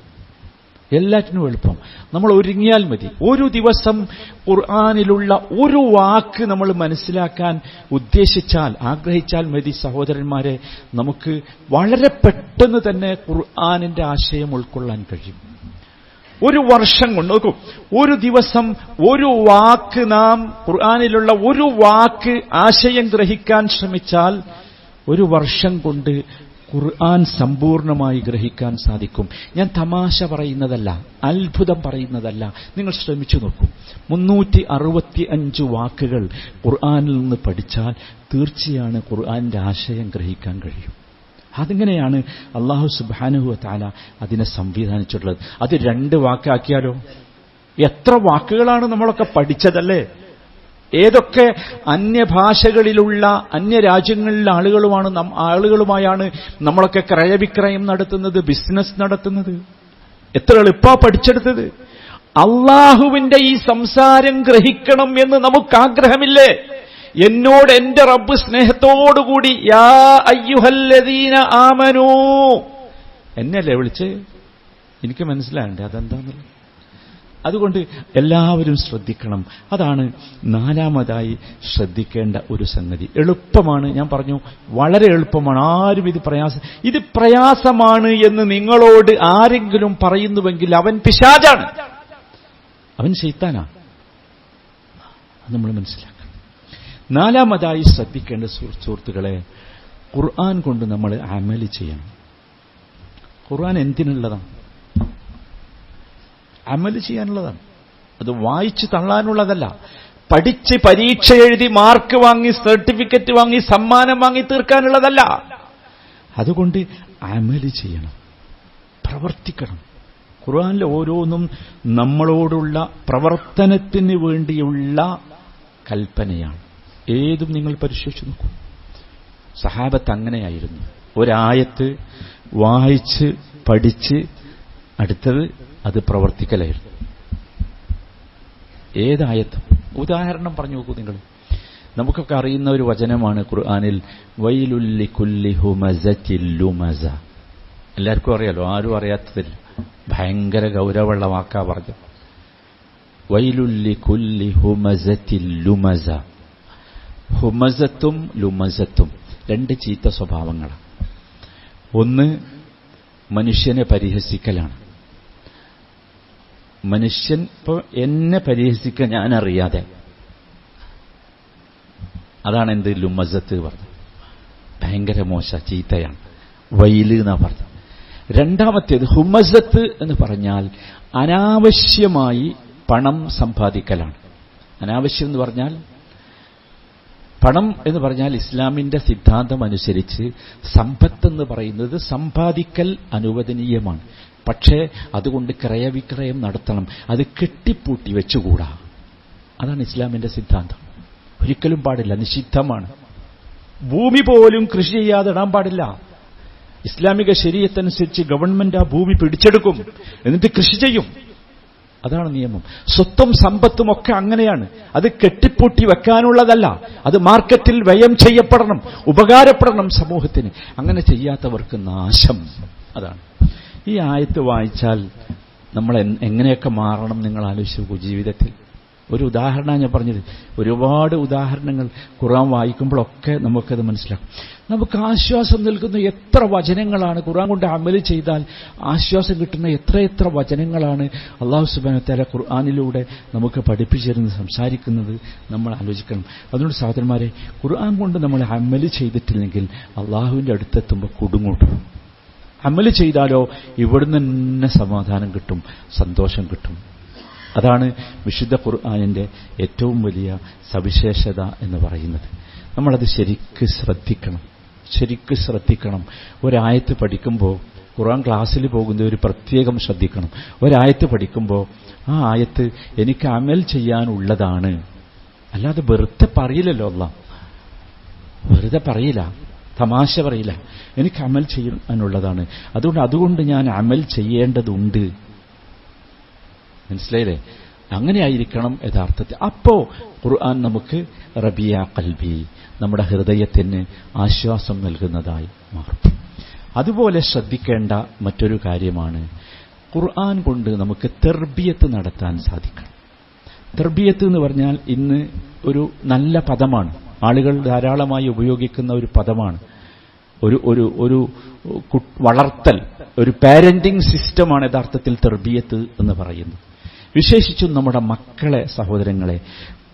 എല്ലാറ്റിനും എളുപ്പം. നമ്മൾ ഒരുങ്ങിയാൽ മതി. ഒരു ദിവസം ഖുർആനിലുള്ള ഒരു വാക്ക് നമ്മൾ മനസ്സിലാക്കാൻ ഉദ്ദേശിച്ചാൽ, ആഗ്രഹിച്ചാൽ മതി സഹോദരന്മാരെ, നമുക്ക് വളരെ പെട്ടെന്ന് തന്നെ ഖുർആനിന്റെ ആശയം ഉൾക്കൊള്ളാൻ കഴിയും. ഒരു വർഷം കൊണ്ട് നോക്കൂ, ഒരു ദിവസം ഒരു വാക്ക്, നാം ഖുർആനിലുള്ള ഒരു വാക്ക് ആശയം ഗ്രഹിക്കാൻ ശ്രമിച്ചാൽ ഒരു വർഷം കൊണ്ട് ഖുർആൻ സമ്പൂർണമായി ഗ്രഹിക്കാൻ സാധിക്കും. ഞാൻ തമാശ പറയുന്നതല്ല, അത്ഭുതം പറയുന്നതല്ല. നിങ്ങൾ ശ്രമിച്ചു നോക്കൂ. 365 വാക്കുകൾ ഖുർആനിൽ നിന്ന് പഠിച്ചാൽ തീർച്ചയാണ് ഖുർആനിന്റെ ആശയം ഗ്രഹിക്കാൻ കഴിയും. അതിങ്ങനെയാണ് അല്ലാഹു സുബ്ഹാനഹു വ തആല അതിനെ സംവിധാനിച്ചിട്ടുള്ളത്. അത് 2 വാക്കാക്കിയാലോ? എത്ര വാക്കുകളാണ് നമ്മളൊക്കെ പഠിച്ചതല്ലേ? ഏതൊക്കെ അന്യഭാഷകളിലുള്ള അന്യരാജ്യങ്ങളിലെ ആളുകളുമായാണ് നമ്മളൊക്കെ ക്രയവിക്രയം നടത്തുന്നത്, ബിസിനസ് നടത്തുന്നത്. എത്ര എളുപ്പ പഠിച്ചെടുത്തത്. അള്ളാഹുവിന്റെ ഈ സംസാരം ഗ്രഹിക്കണം എന്ന് നമുക്ക് ആഗ്രഹമില്ലേ? എന്നോട് എന്റെ റബ്ബ് സ്നേഹത്തോടുകൂടി യാ അയ്യുഹല്ലദീന ആമനൂ എന്നല്ലേ വിളിച്ച്? എനിക്ക് മനസ്സിലാകണ്ടേ അതെന്താന്നുള്ളത്. അതുകൊണ്ട് എല്ലാവരും ശ്രദ്ധിക്കണം. അതാണ് നാലാമതായി ശ്രദ്ധിക്കേണ്ട ഒരു സംഗതി. എളുപ്പമാണ്, ഞാൻ പറഞ്ഞു, വളരെ എളുപ്പമാണ്. ആരും ഇത് പ്രയാസമാണ് എന്ന് നിങ്ങളോട് ആരെങ്കിലും പറയുന്നുവെങ്കിൽ അവൻ പിശാചാണ്, അവൻ ശൈത്താനാണ്. അത് നമ്മൾ മനസ്സിലാക്കണം. നാലാമതായി ശ്രദ്ധിക്കേണ്ട സുഹൃത്തുക്കളെ, ഖുർആൻ കൊണ്ട് നമ്മൾ അമല് ചെയ്യണം. ഖുർആൻ എന്തിനുള്ളതാണ്? അമല് ചെയ്യാനുള്ളതാണ്. അത് വായിച്ച് തള്ളാനുള്ളതല്ല. പഠിച്ച് പരീക്ഷ എഴുതി മാർക്ക് വാങ്ങി സർട്ടിഫിക്കറ്റ് വാങ്ങി സമ്മാനം വാങ്ങി തീർക്കാനുള്ളതല്ല. അതുകൊണ്ട് അമല് ചെയ്യണം, പ്രവർത്തിക്കണം. ഖുർആനിലെ ഓരോന്നും നമ്മളോടുള്ള പ്രവർത്തനത്തിന് വേണ്ടിയുള്ള കൽപ്പനയാണ്. ഏതും നിങ്ങൾ പരിശോധിച്ചു നോക്കൂ. സഹാബത്ത് അങ്ങനെയായിരുന്നു. ഒരായത്ത് വായിച്ച് പഠിച്ച് അടുത്തത് അത് പ്രവർത്തിക്കലായിരുന്നു. ഏതായത്തും ഉദാഹരണം പറഞ്ഞു നോക്കൂ നിങ്ങൾ. നമുക്കൊക്കെ അറിയുന്ന ഒരു വചനമാണ് ഖുർആനിൽ വൈലുൽ ലികുല്ലി ഹുമസത്തിൽ ലുമസ. എല്ലാവർക്കും അറിയാലോ, ആരും അറിയാത്തതില്ല. ഭയങ്കര ഗൗരവമുള്ള വാക്കാ പറഞ്ഞു. വൈലുൽ ലികുല്ലി ഹുമസത്തിൽ ലുമസ. ഹുമസത്തും ലുമസത്തും 2 ചീത്ത സ്വഭാവങ്ങളാണ്. ഒന്ന് മനുഷ്യനെ പരിഹസിക്കലാണ്, മനുഷ്യൻ ഇപ്പോൾ എന്നെ പരിഹസിക്കാൻ ഞാനറിയാതെ, അതാണ് എന്ത് ലുമസത്ത് പറഞ്ഞത്. ഭയങ്കര മോശ, ചീത്തയാണ്, വൈല് എന്നാ പറഞ്ഞത്. രണ്ടാമത്തേത് ഹുമസത്ത് എന്ന് പറഞ്ഞാൽ അനാവശ്യമായി പണം സമ്പാദിക്കലാണ്. അനാവശ്യം എന്ന് പറഞ്ഞാൽ, പണം എന്ന് പറഞ്ഞാൽ ഇസ്ലാമിന്റെ സിദ്ധാന്തം അനുസരിച്ച് സമ്പത്തെന്ന് പറയുന്നത് സമ്പാദിക്കൽ അനുവദനീയമാണ്. പക്ഷേ അതുകൊണ്ട് ക്രയവിക്രയം നടത്തണം, അത് കെട്ടിപ്പൂട്ടി വെച്ചുകൂടാ. അതാണ് ഇസ്ലാമിന്റെ സിദ്ധാന്തം. ഒരിക്കലും പാടില്ല, നിഷിദ്ധമാണ്. ഭൂമി പോലും കൃഷി ചെയ്യാതെ ഇടാൻ പാടില്ല. ഇസ്ലാമിക ശരീഅത്തനുസരിച്ച് ഗവൺമെന്റ് ആ ഭൂമി പിടിച്ചെടുക്കും, എന്നിട്ട് കൃഷി ചെയ്യും. അതാണ് നിയമം. സ്വത്തും സമ്പത്തും ഒക്കെ അങ്ങനെയാണ്. അത് കെട്ടിപ്പൂട്ടി വെക്കാനുള്ളതല്ല, അത് മാർക്കറ്റിൽ വ്യയം ചെയ്യപ്പെടണം, ഉപകാരപ്പെടണം സമൂഹത്തിന്. അങ്ങനെ ചെയ്യാത്തവർക്ക് നാശം. അതാണ് ഈ ആയത്ത് വായിച്ചാൽ നമ്മൾ എങ്ങനെയൊക്കെ മാറണം നിങ്ങൾ ആലോചിച്ച് നോക്കൂ ജീവിതത്തിൽ. ഒരു ഉദാഹരണം ഞാൻ പറഞ്ഞത്, ഒരുപാട് ഉദാഹരണങ്ങൾ ഖുർആൻ വായിക്കുമ്പോഴൊക്കെ നമുക്കത് മനസ്സിലാക്കും. നമുക്ക് ആശ്വാസം നൽകുന്ന എത്ര വചനങ്ങളാണ് ഖുർആൻ കൊണ്ട് അമല് ചെയ്താൽ ആശ്വാസം കിട്ടുന്ന എത്രയെത്ര വചനങ്ങളാണ് അല്ലാഹു സുബ്ഹാനഹു വ തആല ഖുർആനിലൂടെ നമുക്ക് പഠിപ്പിച്ചിരുന്ന് സംസാരിക്കുന്നത് നമ്മൾ ആലോചിക്കണം. അതുകൊണ്ട് സഹോദരന്മാരെ, ഖുർആൻ കൊണ്ട് നമ്മൾ അമല് ചെയ്തിട്ടില്ലെങ്കിൽ അള്ളാഹുവിൻ്റെ അടുത്തെത്തുമ്പോൾ കുടുങ്ങൂട്ടും. അമല് ചെയ്താലോ ഇവിടുന്ന് തന്നെ സമാധാനം കിട്ടും, സന്തോഷം കിട്ടും. അതാണ് വിശുദ്ധ ഖുർആനിന്റെ ഏറ്റവും വലിയ സവിശേഷത എന്ന് പറയുന്നത്. നമ്മളത് ശരിക്ക് ശ്രദ്ധിക്കണം. ഒരായത്ത് പഠിക്കുമ്പോൾ, ഖുർആൻ ക്ലാസ്സിൽ പോകുന്നവർ പ്രത്യേകം ശ്രദ്ധിക്കണം. ഒരായത്ത് പഠിക്കുമ്പോൾ ആ ആയത്ത് എനിക്ക് അമൽ ചെയ്യാനുള്ളതാണ്, അല്ലാതെ വെറുതെ പറയില്ലല്ലോ. അല്ലാഹ് വെറുതെ പറയില്ല, തമാശ പറയില്ല. എനിക്ക് അമൽ ചെയ്യാനുള്ളതാണ്, അതുകൊണ്ട് ഞാൻ അമൽ ചെയ്യേണ്ടതുണ്ട്. മനസ്സിലായില്ലേ? അങ്ങനെയായിരിക്കണം യഥാർത്ഥത്തിൽ. അപ്പോ ഖുർആൻ നമുക്ക് റബിയ ഖൽബി, നമ്മുടെ ഹൃദയത്തിന് ആശ്വാസം നൽകുന്നതായി മാറും. അതുപോലെ ശ്രദ്ധിക്കേണ്ട മറ്റൊരു കാര്യമാണ്, ഖുർആൻ കൊണ്ട് നമുക്ക് തർബിയത്ത് നടത്താൻ സാധിക്കണം. തർബിയത്ത് എന്ന് പറഞ്ഞാൽ ഇന്ന് ഒരു നല്ല പദമാണ്, ആളുകൾ ധാരാളമായി ഉപയോഗിക്കുന്ന ഒരു പദമാണ്. ഒരു വളർത്തൽ, ഒരു പാരന്റിംഗ് സിസ്റ്റമാണ് യഥാർത്ഥത്തിൽ തർബിയത്ത് എന്ന് പറയുന്നത്. വിശേഷിച്ചും നമ്മുടെ മക്കളെ, സഹോദരങ്ങളെ,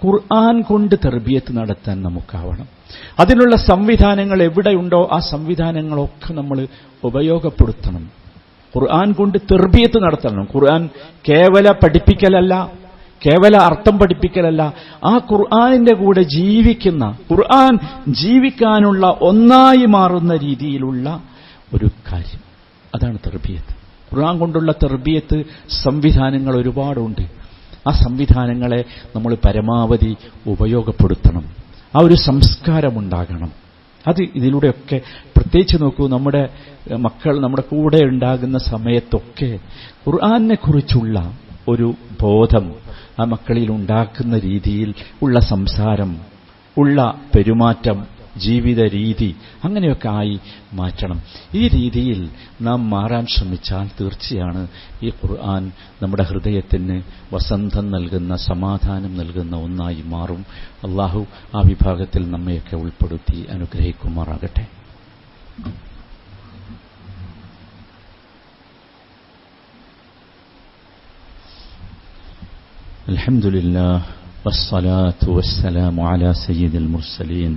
ഖുർആൻ കൊണ്ട് തർബിയത്ത് നടത്താൻ നമുക്കാവണം. അതിനുള്ള സംവിധാനങ്ങൾ എവിടെയുണ്ടോ ആ സംവിധാനങ്ങളൊക്കെ നമ്മൾ ഉപയോഗപ്പെടുത്തണം. ഖുർആൻ കൊണ്ട് തർബിയത്ത് നടത്തണം. ഖുർആൻ കേവല പഠിപ്പിക്കലല്ല, കേവല അർത്ഥം പഠിപ്പിക്കലല്ല, ആ ഖുർആനിന്റെ കൂടെ ജീവിക്കുന്ന, ഖുർആൻ ജീവിക്കാനുള്ള ഒന്നായി മാറുന്ന രീതിയിലുള്ള ഒരു കാര്യം, അതാണ് തർബിയത്ത്. ഖുർആൻ കൊണ്ടുള്ള തർബിയത്ത് സംവിധാനങ്ങൾ ഒരുപാടുണ്ട്. ആ സംവിധാനങ്ങളെ നമ്മൾ പരമാവധി ഉപയോഗപ്പെടുത്തണം. ആ ഒരു സംസ്കാരമുണ്ടാകണം. അത് ഇതിലൂടെയൊക്കെ പ്രത്യേകിച്ച് നോക്കൂ, നമ്മുടെ മക്കൾ നമ്മുടെ കൂടെ ഉണ്ടാകുന്ന സമയത്തൊക്കെ ഖുർആനെ കുറിച്ചുള്ള ഒരു ബോധം ആ മക്കളിൽ ഉണ്ടാക്കുന്ന രീതിയിൽ ഉള്ള സംസാരം, ഉള്ള പെരുമാറ്റം, ജീവിത രീതി അങ്ങനെയൊക്കെ ആയി മാറ്റണം. ഈ രീതിയിൽ നാം മാറാൻ ശ്രമിച്ചാൽ തീർച്ചയാണ് ഈ ഖുർആൻ നമ്മുടെ ഹൃദയത്തിന് വസന്തം നൽകുന്ന, സമാധാനം നൽകുന്ന ഒന്നായി മാറും. അള്ളാഹു ആ വിഭാഗത്തിൽ നമ്മയൊക്കെ ഉൾപ്പെടുത്തി അനുഗ്രഹിക്കുമാറാകട്ടെ. അൽഹംദുലില്ലാഹ് വസ്സലാത്തു വസ്സലാമു അലാ സയ്യിദിൽ മുർസലീൻ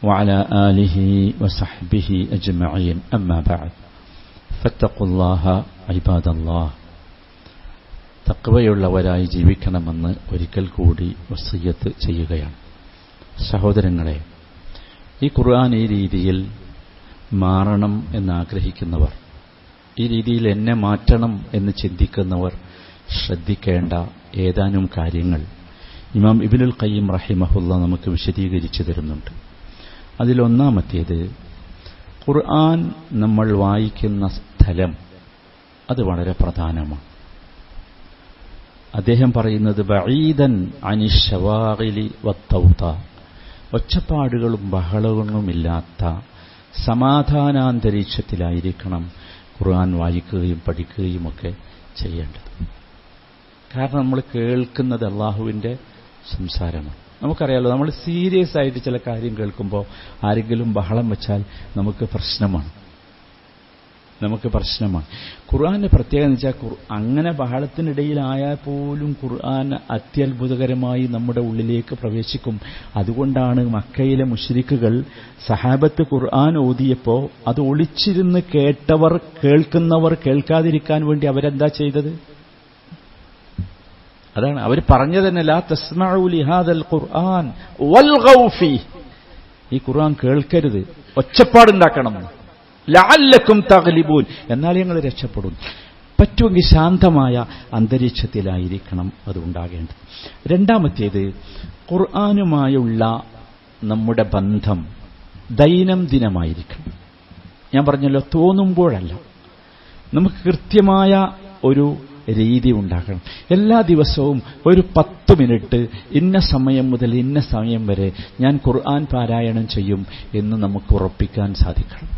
وعلى آله وصحبه أجمعين أما بعد فاتقوا الله عباد الله. തഖ്വയുള്ളവരായി ജീവിക്കണമെന്ന് ഒരിക്കൽ കൂടി വസിയ്യത്ത് ചെയ്യുകയാണ്. സഹോദരങ്ങളെ, ഈ ഖുർആൻ ഈ രീതിയിൽ മാറണം എന്നാഗ്രഹിക്കുന്നവർ, ഈ രീതിയിൽ എന്നെ മാറ്റണം എന്ന് ചിന്തിക്കുന്നവർ ശ്രദ്ധിക്കേണ്ട ഏതാനും കാര്യങ്ങൾ ഇമാം ഇബ്നുൽ ഖയ്യിം റഹിമഹുല്ലാഹ് നമുക്ക് വിശദീകരിച്ചു തരുന്നുണ്ട്. അതിലൊന്നാമത്തേത്, ഖുർആൻ നമ്മൾ വായിക്കുന്ന സ്ഥലം അത് വളരെ പ്രധാനമാണ്. അദ്ദേഹം പറയുന്നത് ബഈദൻ അനിശ്ശവാഗിലി വത്തൗത, ഒച്ചപ്പാടുകളും ബഹളങ്ങളുമില്ലാത്ത സമാധാനാന്തരീക്ഷത്തിലായിരിക്കണം ഖുർആൻ വായിക്കുകയും പഠിക്കുകയും ഒക്കെ ചെയ്യേണ്ടത്. കാരണം നമ്മൾ കേൾക്കുന്നത് അള്ളാഹുവിൻ്റെ സംസാരമാണ്. നമുക്കറിയാലോ, നമ്മൾ സീരിയസ് ആയിട്ട് ചില കാര്യം കേൾക്കുമ്പോൾ ആരെങ്കിലും ബഹളം വെച്ചാൽ നമുക്ക് പ്രശ്നമാണ്. നമുക്ക് പ്രശ്നമാണ്. ഖുർആന്റെ പ്രത്യേകത എന്ന് വെച്ചാൽ അങ്ങനെ ബഹളത്തിനിടയിലായാൽ പോലും ഖുർആൻ അത്യത്ഭുതകരമായി നമ്മുടെ ഉള്ളിലേക്ക് പ്രവേശിക്കും. അതുകൊണ്ടാണ് മക്കയിലെ മുശ്രിക്കുകൾ സഹാബത്ത് ഖുർആൻ ഓതിയപ്പോൾ അത് ഒളിച്ചിരുന്ന് കേട്ടവർ, കേൾക്കുന്നവർ കേൾക്കാതിരിക്കാൻ വേണ്ടി അവരെന്താ ചെയ്തത്? അതാണ് അവർ പറഞ്ഞു തന്നെ, ലാ തസ്മഉ ലിഹാദൽ ഖുർആൻ വൽഗൗ ഫീഹി, ഈ ഖുർആൻ കേൾക്കരുത്, ഒച്ചപ്പാടുണ്ടാക്കണം, ലഅല്ലക്കും തഗ്ലിബൂൻ, എന്നാൽ ഞങ്ങൾ രക്ഷപ്പെടും. പറ്റുമെങ്കിൽ ശാന്തമായ അന്തരീക്ഷത്തിലായിരിക്കണം അത് ഉണ്ടാകേണ്ടത്. രണ്ടാമത്തേത്, ഖുർആനുമായുള്ള നമ്മുടെ ബന്ധം ദൈനംദിനമായിരിക്കണം. ഞാൻ പറഞ്ഞല്ലോ, തോന്നുമ്പോഴല്ല, നമുക്ക് കൃത്യമായ ഒരു രീതി ഉണ്ടാക്കണം. എല്ലാ ദിവസവും ഒരു 10 മിനിറ്റ് ഇന്ന സമയം മുതൽ ഇന്ന സമയം വരെ ഞാൻ ഖുർആൻ പാരായണം ചെയ്യും എന്ന് നമുക്ക് ഉറപ്പിക്കാൻ സാധിക്കണം.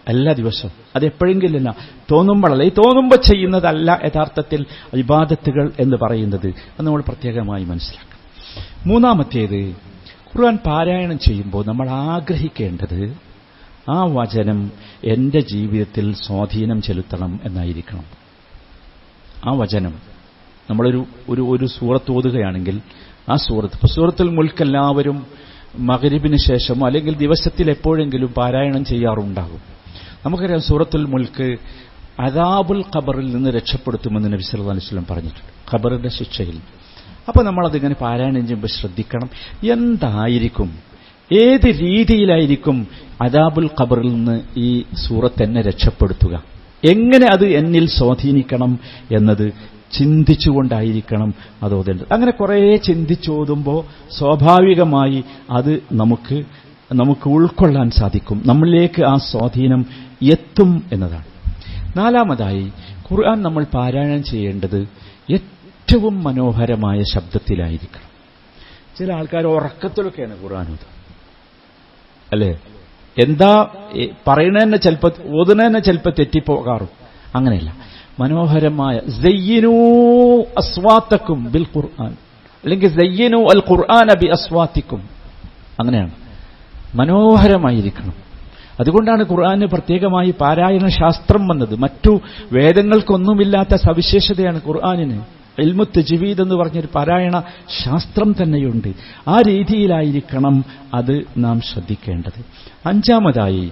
എല്ലാ ദിവസവും. അതെപ്പോഴെങ്കിലല്ല, തോന്നുമ്പോഴല്ല. ഈ തോന്നുമ്പോൾ ചെയ്യുന്നതല്ല യഥാർത്ഥത്തിൽ ഇബാദത്തുകൾ എന്ന് പറയുന്നത്. അത് നമ്മൾ പ്രത്യേകമായി മനസ്സിലാക്കണം. മൂന്നാമത്തേത്, ഖുർആൻ പാരായണം ചെയ്യുമ്പോൾ നമ്മൾ ആഗ്രഹിക്കേണ്ടത് ആ വചനം എൻ്റെ ജീവിതത്തിൽ സ്വാധീനം ചെലുത്തണം എന്നായിരിക്കണം. ആ വചനം നമ്മളൊരു ഒരു സൂറത്ത് ഓതുകയാണെങ്കിൽ ആ സൂറത്ത്, ഇപ്പോൾ സൂറത്തുൽ മുൽക്ക് എല്ലാവരും മഗ്രിബിന് ശേഷമോ അല്ലെങ്കിൽ ദിവസത്തിൽ എപ്പോഴെങ്കിലും പാരായണം ചെയ്യാറുണ്ടാകും. നമുക്കറിയാം, സൂറത്തുൽ മുൽക്ക് അദാബുൽ ഖബറിൽ നിന്ന് രക്ഷപ്പെടുത്തുമെന്ന് നബി സല്ലല്ലാഹു അലൈഹി വസല്ലം പറഞ്ഞിട്ടുണ്ട്, ഖബറിന്റെ ശിക്ഷയിൽ. അപ്പോൾ നമ്മളതിങ്ങനെ പാരായണം ചെയ്യുമ്പോൾ ശ്രദ്ധിക്കണം, എന്തായിരിക്കും, ഏത് രീതിയിലായിരിക്കും അദാബുൽ ഖബറിൽ നിന്ന് ഈ സൂറത്ത് എന്നെ രക്ഷപ്പെടുത്തുക, എങ്ങനെ അത് എന്നിൽ സ്വാധീനിക്കണം എന്നത് ചിന്തിച്ചുകൊണ്ടായിരിക്കണം അത് ഓതേണ്ടത്. അങ്ങനെ കുറേ ചിന്തിച്ചോതുമ്പോൾ സ്വാഭാവികമായി അത് നമുക്ക് ഉൾക്കൊള്ളാൻ സാധിക്കും, നമ്മളിലേക്ക് ആ സ്വാധീനം എത്തും എന്നതാണ്. നാലാമതായി, ഖുർആൻ നമ്മൾ പാരായണം ചെയ്യേണ്ടത് ഏറ്റവും മനോഹരമായ ശബ്ദത്തിലായിരിക്കണം. ചില ആൾക്കാർ ഉറക്കത്തിലൊക്കെയാണ് ഖുർആൻ ഓതുക, അല്ലേ? എന്താ പറയുന്നതന്നെ ചിലപ്പോൾ, ഓതുന്നതന്നെ ചിലപ്പോൾ തെറ്റിപ്പോകാറും. അങ്ങനെയല്ല, മനോഹരമായ സയ്യിനൂ അസ്വാത്തക്കും ബിൽ ഖുർആൻ, അല്ലെങ്കിൽ സയ്യിനൂ അൽ ഖുർആന ബി അസ്വാത്തിക്കും, അങ്ങനെയാണ്, മനോഹരമായിരിക്കണം. അതുകൊണ്ടാണ് ഖുർആന് പ്രത്യേകമായി പാരായണ ശാസ്ത്രം വന്നത്. മറ്റു വേദങ്ങൾക്കൊന്നുമില്ലാത്ത സവിശേഷതയാണ് ഖുർആനിന്. ഇൽമു തജ്വീദ് എന്ന് പറഞ്ഞൊരു പാരായണ ശാസ്ത്രം തന്നെയുണ്ട്. ആ രീതിയിലായിരിക്കണം അത് നാം ശ്രദ്ധിക്കേണ്ടത്. അഞ്ചാമതായി,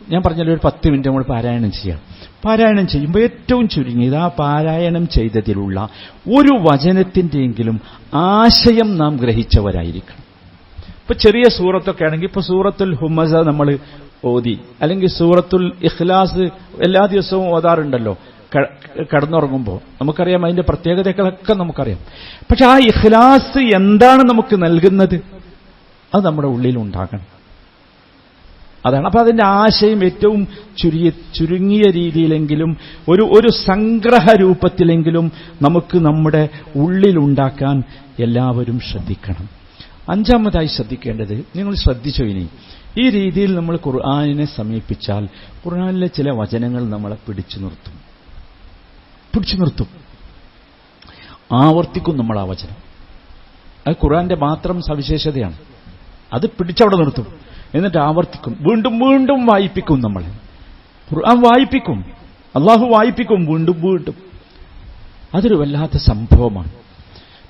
ഞാൻ പറഞ്ഞല്ലോ, ഒരു 10 മിനിറ്റ് നമ്മൾ പാരായണം ചെയ്യാം. പാരായണം ചെയ്യുമ്പോൾ ഏറ്റവും ചുരുങ്ങിയത് ആ പാരായണം ചെയ്തതിലുള്ള ഒരു വചനത്തിൻ്റെയെങ്കിലും ആശയം നാം ഗ്രഹിച്ചവരായിരിക്കണം. ഇപ്പൊ ചെറിയ സൂറത്തൊക്കെ ആണെങ്കിൽ, ഇപ്പൊ സൂറത്തുൽ ഹുമസ നമ്മൾ ഓതി, അല്ലെങ്കിൽ സൂറത്തുൽ ഇഖ്ലാസ് എല്ലാ ദിവസവും ഓതാറുണ്ടല്ലോ കടന്നുറങ്ങുമ്പോൾ. നമുക്കറിയാം അതിന്റെ പ്രത്യേകതകളൊക്കെ നമുക്കറിയാം. പക്ഷെ ആ ഇഖ്ലാസ് എന്താണ് നമുക്ക് നൽകുന്നത്, അത് നമ്മുടെ ഉള്ളിലുണ്ടാകണം. അതാണ്. അപ്പൊ അതിന്റെ ആശയം ഏറ്റവും ചുരുങ്ങിയ രീതിയിലെങ്കിലും ഒരു സംഗ്രഹ രൂപത്തിലെങ്കിലും നമുക്ക് നമ്മുടെ ഉള്ളിലുണ്ടാക്കാൻ എല്ലാവരും ശ്രദ്ധിക്കണം. അഞ്ചാമതായി ശ്രദ്ധിക്കേണ്ടത്, നിങ്ങൾ ശ്രദ്ധിച്ചോ, ഇനി ഈ രീതിയിൽ നമ്മൾ ഖുർആനിനെ സമീപിച്ചാൽ ഖുർആനിലെ ചില വചനങ്ങൾ നമ്മളെ പിടിച്ചു നിർത്തും, ആവർത്തിക്കും നമ്മൾ ആ വചനം. അത് ഖുർആന്റെ മാത്രം സവിശേഷതയാണ്. അത് പിടിച്ചവിടെ നിർത്തും, എന്നിട്ട് ആവർത്തിക്കും, വീണ്ടും വീണ്ടും വായിപ്പിക്കും. നമ്മളെ ഖുർആൻ വായിപ്പിക്കും, അള്ളാഹു വായിപ്പിക്കും, വീണ്ടും വീണ്ടും. അതൊരു വല്ലാത്ത സംഭവമാണ്.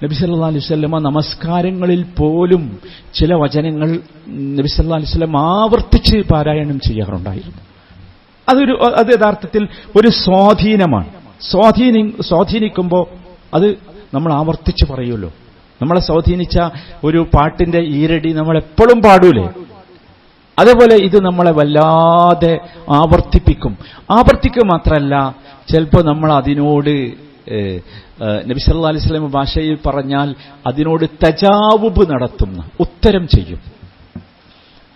നബി സല്ലല്ലാഹു അലൈഹി വസല്ലം നമസ്കാരങ്ങളിൽ പോലും ചില വചനങ്ങൾ നബി സല്ലല്ലാഹു അലൈഹി വസല്ലം ആവർത്തിച്ച് പാരായണം ചെയ്യാറുണ്ടായിരുന്നു. അത് യഥാർത്ഥത്തിൽ ഒരു സ്വാധീനമാണ്. സ്വാധീനിക്കുമ്പോൾ അത് നമ്മൾ ആവർത്തിച്ച് പറയുമല്ലോ. നമ്മളെ സ്വാധീനിച്ച ഒരു പാട്ടിന്റെ ഈരടി നമ്മളെപ്പോഴും പാടൂലേ, അതേപോലെ ഇത് നമ്മളെ വല്ലാതെ ആവർത്തിക്കുക മാത്രമല്ല, ചിലപ്പോൾ നമ്മൾ അതിനോട് നബി സല്ലല്ലാഹു അലൈഹി വസല്ലം ഭാഷയിൽ പറഞ്ഞാൽ അതിനോട് തജാവുബ് നടത്തുന്ന, ഉത്തരം ചെയ്യും.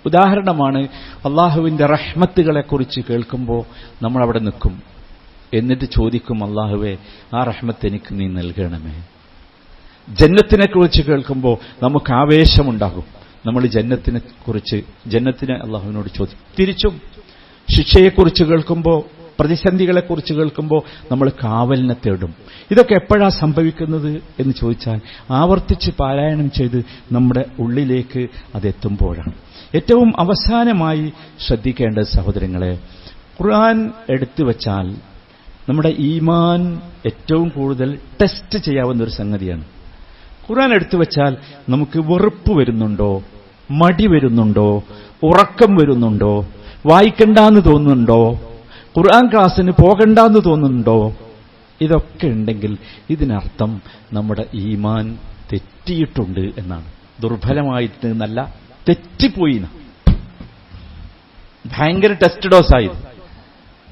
ഉദാഹരണമാണ്, അള്ളാഹുവിന്റെ റഹ്മത്തുകളെക്കുറിച്ച് കേൾക്കുമ്പോൾ നമ്മളവിടെ നിൽക്കും, എന്നിട്ട് ചോദിക്കും, അള്ളാഹുവേ ആ റഹ്മത്ത് എനിക്ക് നീ നൽകണമേ. ജന്നത്തിനെ കുറിച്ച് കേൾക്കുമ്പോൾ നമുക്ക് ആവേശമുണ്ടാകും, നമ്മൾ ജന്നത്തിനെ അള്ളാഹുവിനോട് ചോദിക്കും. തിരിച്ചും ശിക്ഷയെക്കുറിച്ച് കേൾക്കുമ്പോൾ പ്രതിസന്ധികളെക്കുറിച്ച് കേൾക്കുമ്പോൾ നമ്മൾ കാവലിനെ തേടും. ഇതൊക്കെ എപ്പോഴാണ് സംഭവിക്കുന്നത് എന്ന് ചോദിച്ചാൽ ആവർത്തിച്ച് പാരായണം ചെയ്ത് നമ്മുടെ ഉള്ളിലേക്ക് അതെത്തുമ്പോഴാണ്. ഏറ്റവും അവസാനമായി ശ്രദ്ധിക്കേണ്ടത് സഹോദരങ്ങളെ, ഖുർആൻ എടുത്തു വച്ചാൽ നമ്മുടെ ഈമാൻ ഏറ്റവും കൂടുതൽ ടെസ്റ്റ് ചെയ്യാവുന്ന ഒരു സംഗതിയാണ്. ഖുർആൻ എടുത്തു വച്ചാൽ നമുക്ക് വെറുപ്പ് വരുന്നുണ്ടോ, മടി വരുന്നുണ്ടോ, ഉറക്കം വരുന്നുണ്ടോ, വായിക്കണ്ടെന്ന് തോന്നുന്നുണ്ടോ, ഖുർആൻ ക്ലാസ്സിന് പോകണ്ടെന്ന് തോന്നുന്നുണ്ടോ, ഇതൊക്കെ ഉണ്ടെങ്കിൽ ഇതിനർത്ഥം നമ്മുടെ ഈമാൻ തെറ്റിയിട്ടുണ്ട് എന്നാണ്. ദുർബലമായിട്ട് എന്നല്ല, തെറ്റിപ്പോയി. ഭയങ്കര ടെസ്റ്റ് ഡോസായി.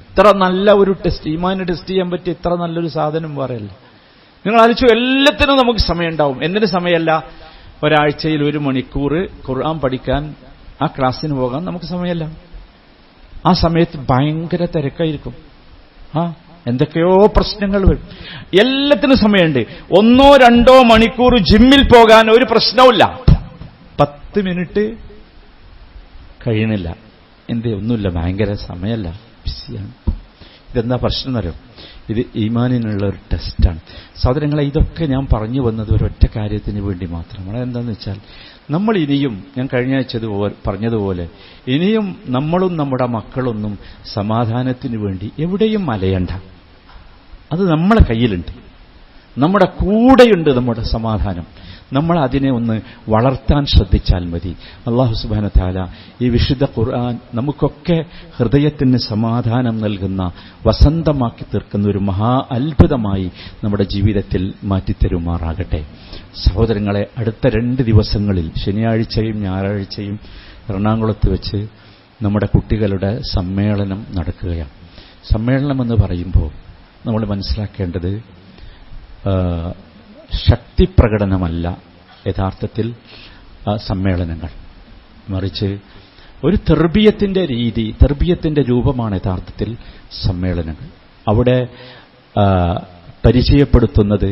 ഇത്ര നല്ല ഒരു ടെസ്റ്റ്, ഈമാനെ ടെസ്റ്റ് ചെയ്യാൻ പറ്റിയ ഇത്ര നല്ലൊരു സാധനം പറയല്ല. നിങ്ങൾ ആലോചിച്ചു, എല്ലാത്തിനും നമുക്ക് സമയമുണ്ടാവും. എന്തിനു സമയമല്ല? ഒരാഴ്ചയിൽ 1 മണിക്കൂർ ഖുർആൻ പഠിക്കാൻ, ആ ക്ലാസ്സിന് പോകാൻ നമുക്ക് സമയമല്ല. ആ സമയത്ത് ഭയങ്കര തിരക്കായിരിക്കും. എന്തൊക്കെയോ പ്രശ്നങ്ങൾ വരും. എല്ലാത്തിനും സമയമുണ്ട്. 1-2 മണിക്കൂർ ജിമ്മിൽ പോകാൻ ഒരു പ്രശ്നവുമില്ല. 10 മിനിറ്റ് കഴിയണില്ല. ഒന്നുമില്ല, ഭയങ്കര സമയമല്ല, ബിസിയാണ്. ഇതെന്താ പ്രശ്നം എന്നറിയോ? ഇത് ഈമാനിനുള്ള ഒരു ടെസ്റ്റാണ്. സഹോദരങ്ങളെ, ഇതൊക്കെ ഞാൻ പറഞ്ഞു വന്നത് ഒരൊറ്റ കാര്യത്തിന് വേണ്ടി മാത്രമാണ്. എന്താണെന്ന് വെച്ചാൽ, നമ്മൾ ഇനിയും, ഞാൻ കഴിഞ്ഞ ആഴ്ച പറഞ്ഞതുപോലെ, ഇനിയും നമ്മളും നമ്മുടെ മക്കളൊന്നും സമാധാനത്തിന് വേണ്ടി എവിടെയും അലയണ്ട. അത് നമ്മളെ കയ്യിലുണ്ട്, നമ്മുടെ കൂടെയുണ്ട് നമ്മുടെ സമാധാനം. നമ്മൾ അതിനെ ഒന്ന് വളർത്താൻ ശ്രദ്ധിച്ചാൽ മതി. അല്ലാഹു സുബ്ഹാനഹു വ തആല ഈ വിശുദ്ധ ഖുർആൻ നമുക്കൊക്കെ ഹൃദയത്തിന് സമാധാനം നൽകുന്ന, വസന്തമാക്കി തീർക്കുന്ന ഒരു മഹാ അത്ഭുതമായി നമ്മുടെ ജീവിതത്തിൽ മാറ്റിത്തരുമാറാകട്ടെ. സഹോദരങ്ങളെ, അടുത്ത 2 ദിവസങ്ങളിൽ ശനിയാഴ്ചയും ഞായറാഴ്ചയും എറണാകുളത്ത് വെച്ച് നമ്മുടെ കുട്ടികളുടെ സമ്മേളനം നടക്കുകയാണ്. സമ്മേളനം എന്ന് പറയുമ്പോൾ നമ്മൾ മനസ്സിലാക്കേണ്ടത് ശക്തിപ്രകടനമല്ല യഥാർത്ഥത്തിൽ സമ്മേളനങ്ങൾ, മറിച്ച് ഒരു തെർബിയത്തിന്റെ രീതി, തെർബിയത്തിന്റെ രൂപമാണ് യഥാർത്ഥത്തിൽ സമ്മേളനങ്ങൾ. അവിടെ പരിചയപ്പെടുത്തുന്നത്,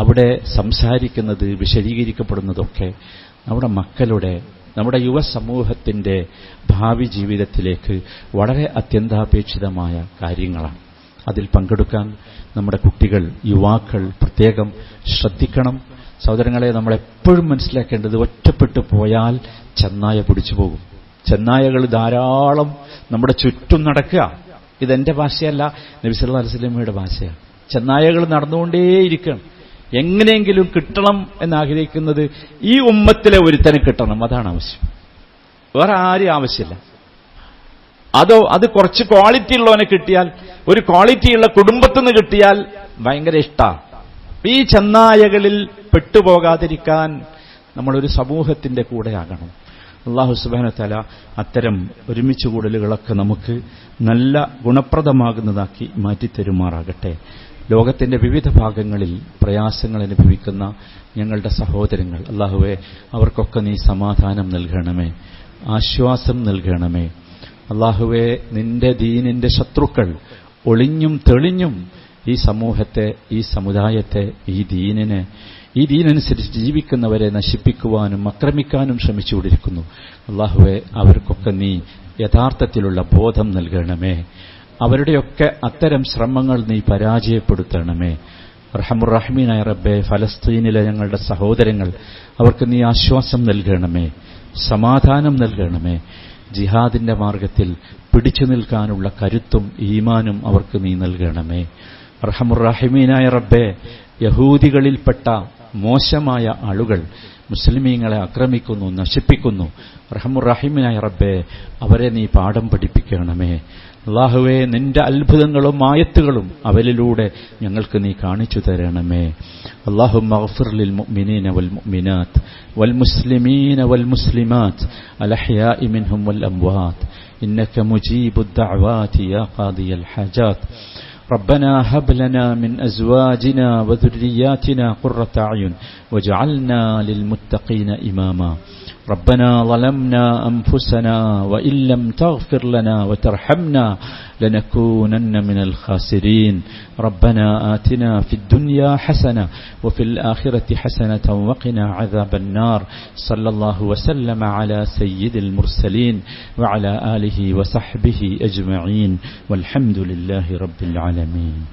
അവിടെ സംസാരിക്കുന്നത്, വിശദീകരിക്കപ്പെടുന്നതൊക്കെ നമ്മുടെ മക്കളുടെ, നമ്മുടെ യുവസമൂഹത്തിന്റെ ഭാവി ജീവിതത്തിലേക്ക് വളരെ അത്യന്താപേക്ഷിതമായ കാര്യങ്ങളാണ്. അതിൽ പങ്കെടുക്കാൻ നമ്മുടെ കുട്ടികൾ, യുവാക്കൾ പ്രത്യേകം ശ്രദ്ധിക്കണം. സഹോദരങ്ങളെ, നമ്മളെപ്പോഴും മനസ്സിലാക്കേണ്ടത്, ഒറ്റപ്പെട്ടു പോയാൽ ചെന്നായ പിടിച്ചു പോകും. ചെന്നായകൾ ധാരാളം നമ്മുടെ ചുറ്റും നടക്കുക. ഇതെന്റെ ഭാഷയല്ല, നബി സല്ലല്ലാഹു അലൈഹി വസല്ലമയുടെ ഭാഷയാണ്. ചെന്നായകൾ നടന്നുകൊണ്ടേയിരിക്കണം. എങ്ങനെയെങ്കിലും കിട്ടണം എന്നാഗ്രഹിക്കുന്നത് ഈ ഉമ്മത്തിലെ ഒരുത്തനെ കിട്ടണം, അതാണ് ആവശ്യം. വേറെ ആരും ആവശ്യമില്ല. അത് കുറച്ച് ക്വാളിറ്റി ഉള്ളവനെ കിട്ടിയാൽ, ഒരു ക്വാളിറ്റിയുള്ള കുടുംബത്തിൽ നിന്ന് കിട്ടിയാൽ ഭയങ്കര ഇഷ്ടമാണ്. ഈ ചെന്നായകളിൽ പെട്ടുപോകാതിരിക്കാൻ നമ്മളൊരു സമൂഹത്തിന്റെ കൂടെയാകണം. അല്ലാഹു സുബ്ഹാനഹു വ തആല അത്തരം ഒരുമിച്ച് കൂടലുകളൊക്കെ നമുക്ക് നല്ല ഗുണപ്രദമാകുന്നതാക്കി മാറ്റിത്തരുമാറാകട്ടെ. ലോകത്തിന്റെ വിവിധ ഭാഗങ്ങളിൽ പ്രയാസങ്ങൾ അനുഭവിക്കുന്ന ഞങ്ങളുടെ സഹോദരങ്ങൾ, അല്ലാഹുവേ, അവർക്കൊക്കെ നീ സമാധാനം നൽകണമേ, ആശ്വാസം നൽകണമേ. അല്ലാഹുവേ, നിന്റെ ദീനിന്റെ ശത്രുക്കൾ ഒളിഞ്ഞും തെളിഞ്ഞും ഈ സമൂഹത്തെ, ഈ സമുദായത്തെ, ഈ ദീനനുസരിച്ച് ജീവിക്കുന്നവരെ നശിപ്പിക്കുവാനും ആക്രമിക്കാനും ശ്രമിച്ചുകൊണ്ടിരിക്കുന്നു. അല്ലാഹുവേ, അവർക്കൊക്കെ നീ യഥാർത്ഥത്തിലുള്ള ബോധം നൽകണമേ. അവരുടെയൊക്കെ അത്തരം ശ്രമങ്ങൾ നീ പരാജയപ്പെടുത്തണമേ. റഹ്മുർ റഹീമായ റബ്ബേ, ഫലസ്തീനിലെ ഞങ്ങളുടെ സഹോദരങ്ങൾ, അവർക്ക് നീ ആശ്വാസം നൽകണമേ, സമാധാനം നൽകണമേ. ജിഹാദിന്റെ മാർഗത്തിൽ പിടിച്ചു നിൽക്കാനുള്ള കരുത്തും ഈമാനും അവർക്ക് നീ നൽകണമേ. റഹ്മുർ റഹീമായ റബ്ബേ, യഹൂദികളിൽപ്പെട്ട മോശമായ ആളുകൾ മുസ്ലിമീങ്ങളെ ആക്രമിക്കുന്നു, നശിപ്പിക്കുന്നു. റഹ്മുർ റഹീമായ റബ്ബേ, അവരെ നീ പാഠം പഠിപ്പിക്കണമേ. അല്ലാഹുവേ, നിന്റെ അത്ഭുതങ്ങളും ആയത്തുകളും അവരിലൂടെ ഞങ്ങൾക്ക് നീ കാണിച്ചു തരണമേ. اللهم اغفر للمؤمنين والمؤمنات والمسلمين والمسلمات الأحياء منهم والأموات إنك مجيب الدعوات يا قاضي الحاجات. ربنا هب لنا من أزواجنا وذرياتنا قرة أعين واجعلنا للمتقين إماما. ربنا ظلمنا أنفسنا وإن لم تغفر لنا وترحمنا لنكونن من الخاسرين ربنا آتنا في الدنيا حسنة وفي الآخرة حسنة وقنا عذاب النار صلى الله وسلم على سيد المرسلين وعلى آله وصحبه أجمعين والحمد لله رب العالمين.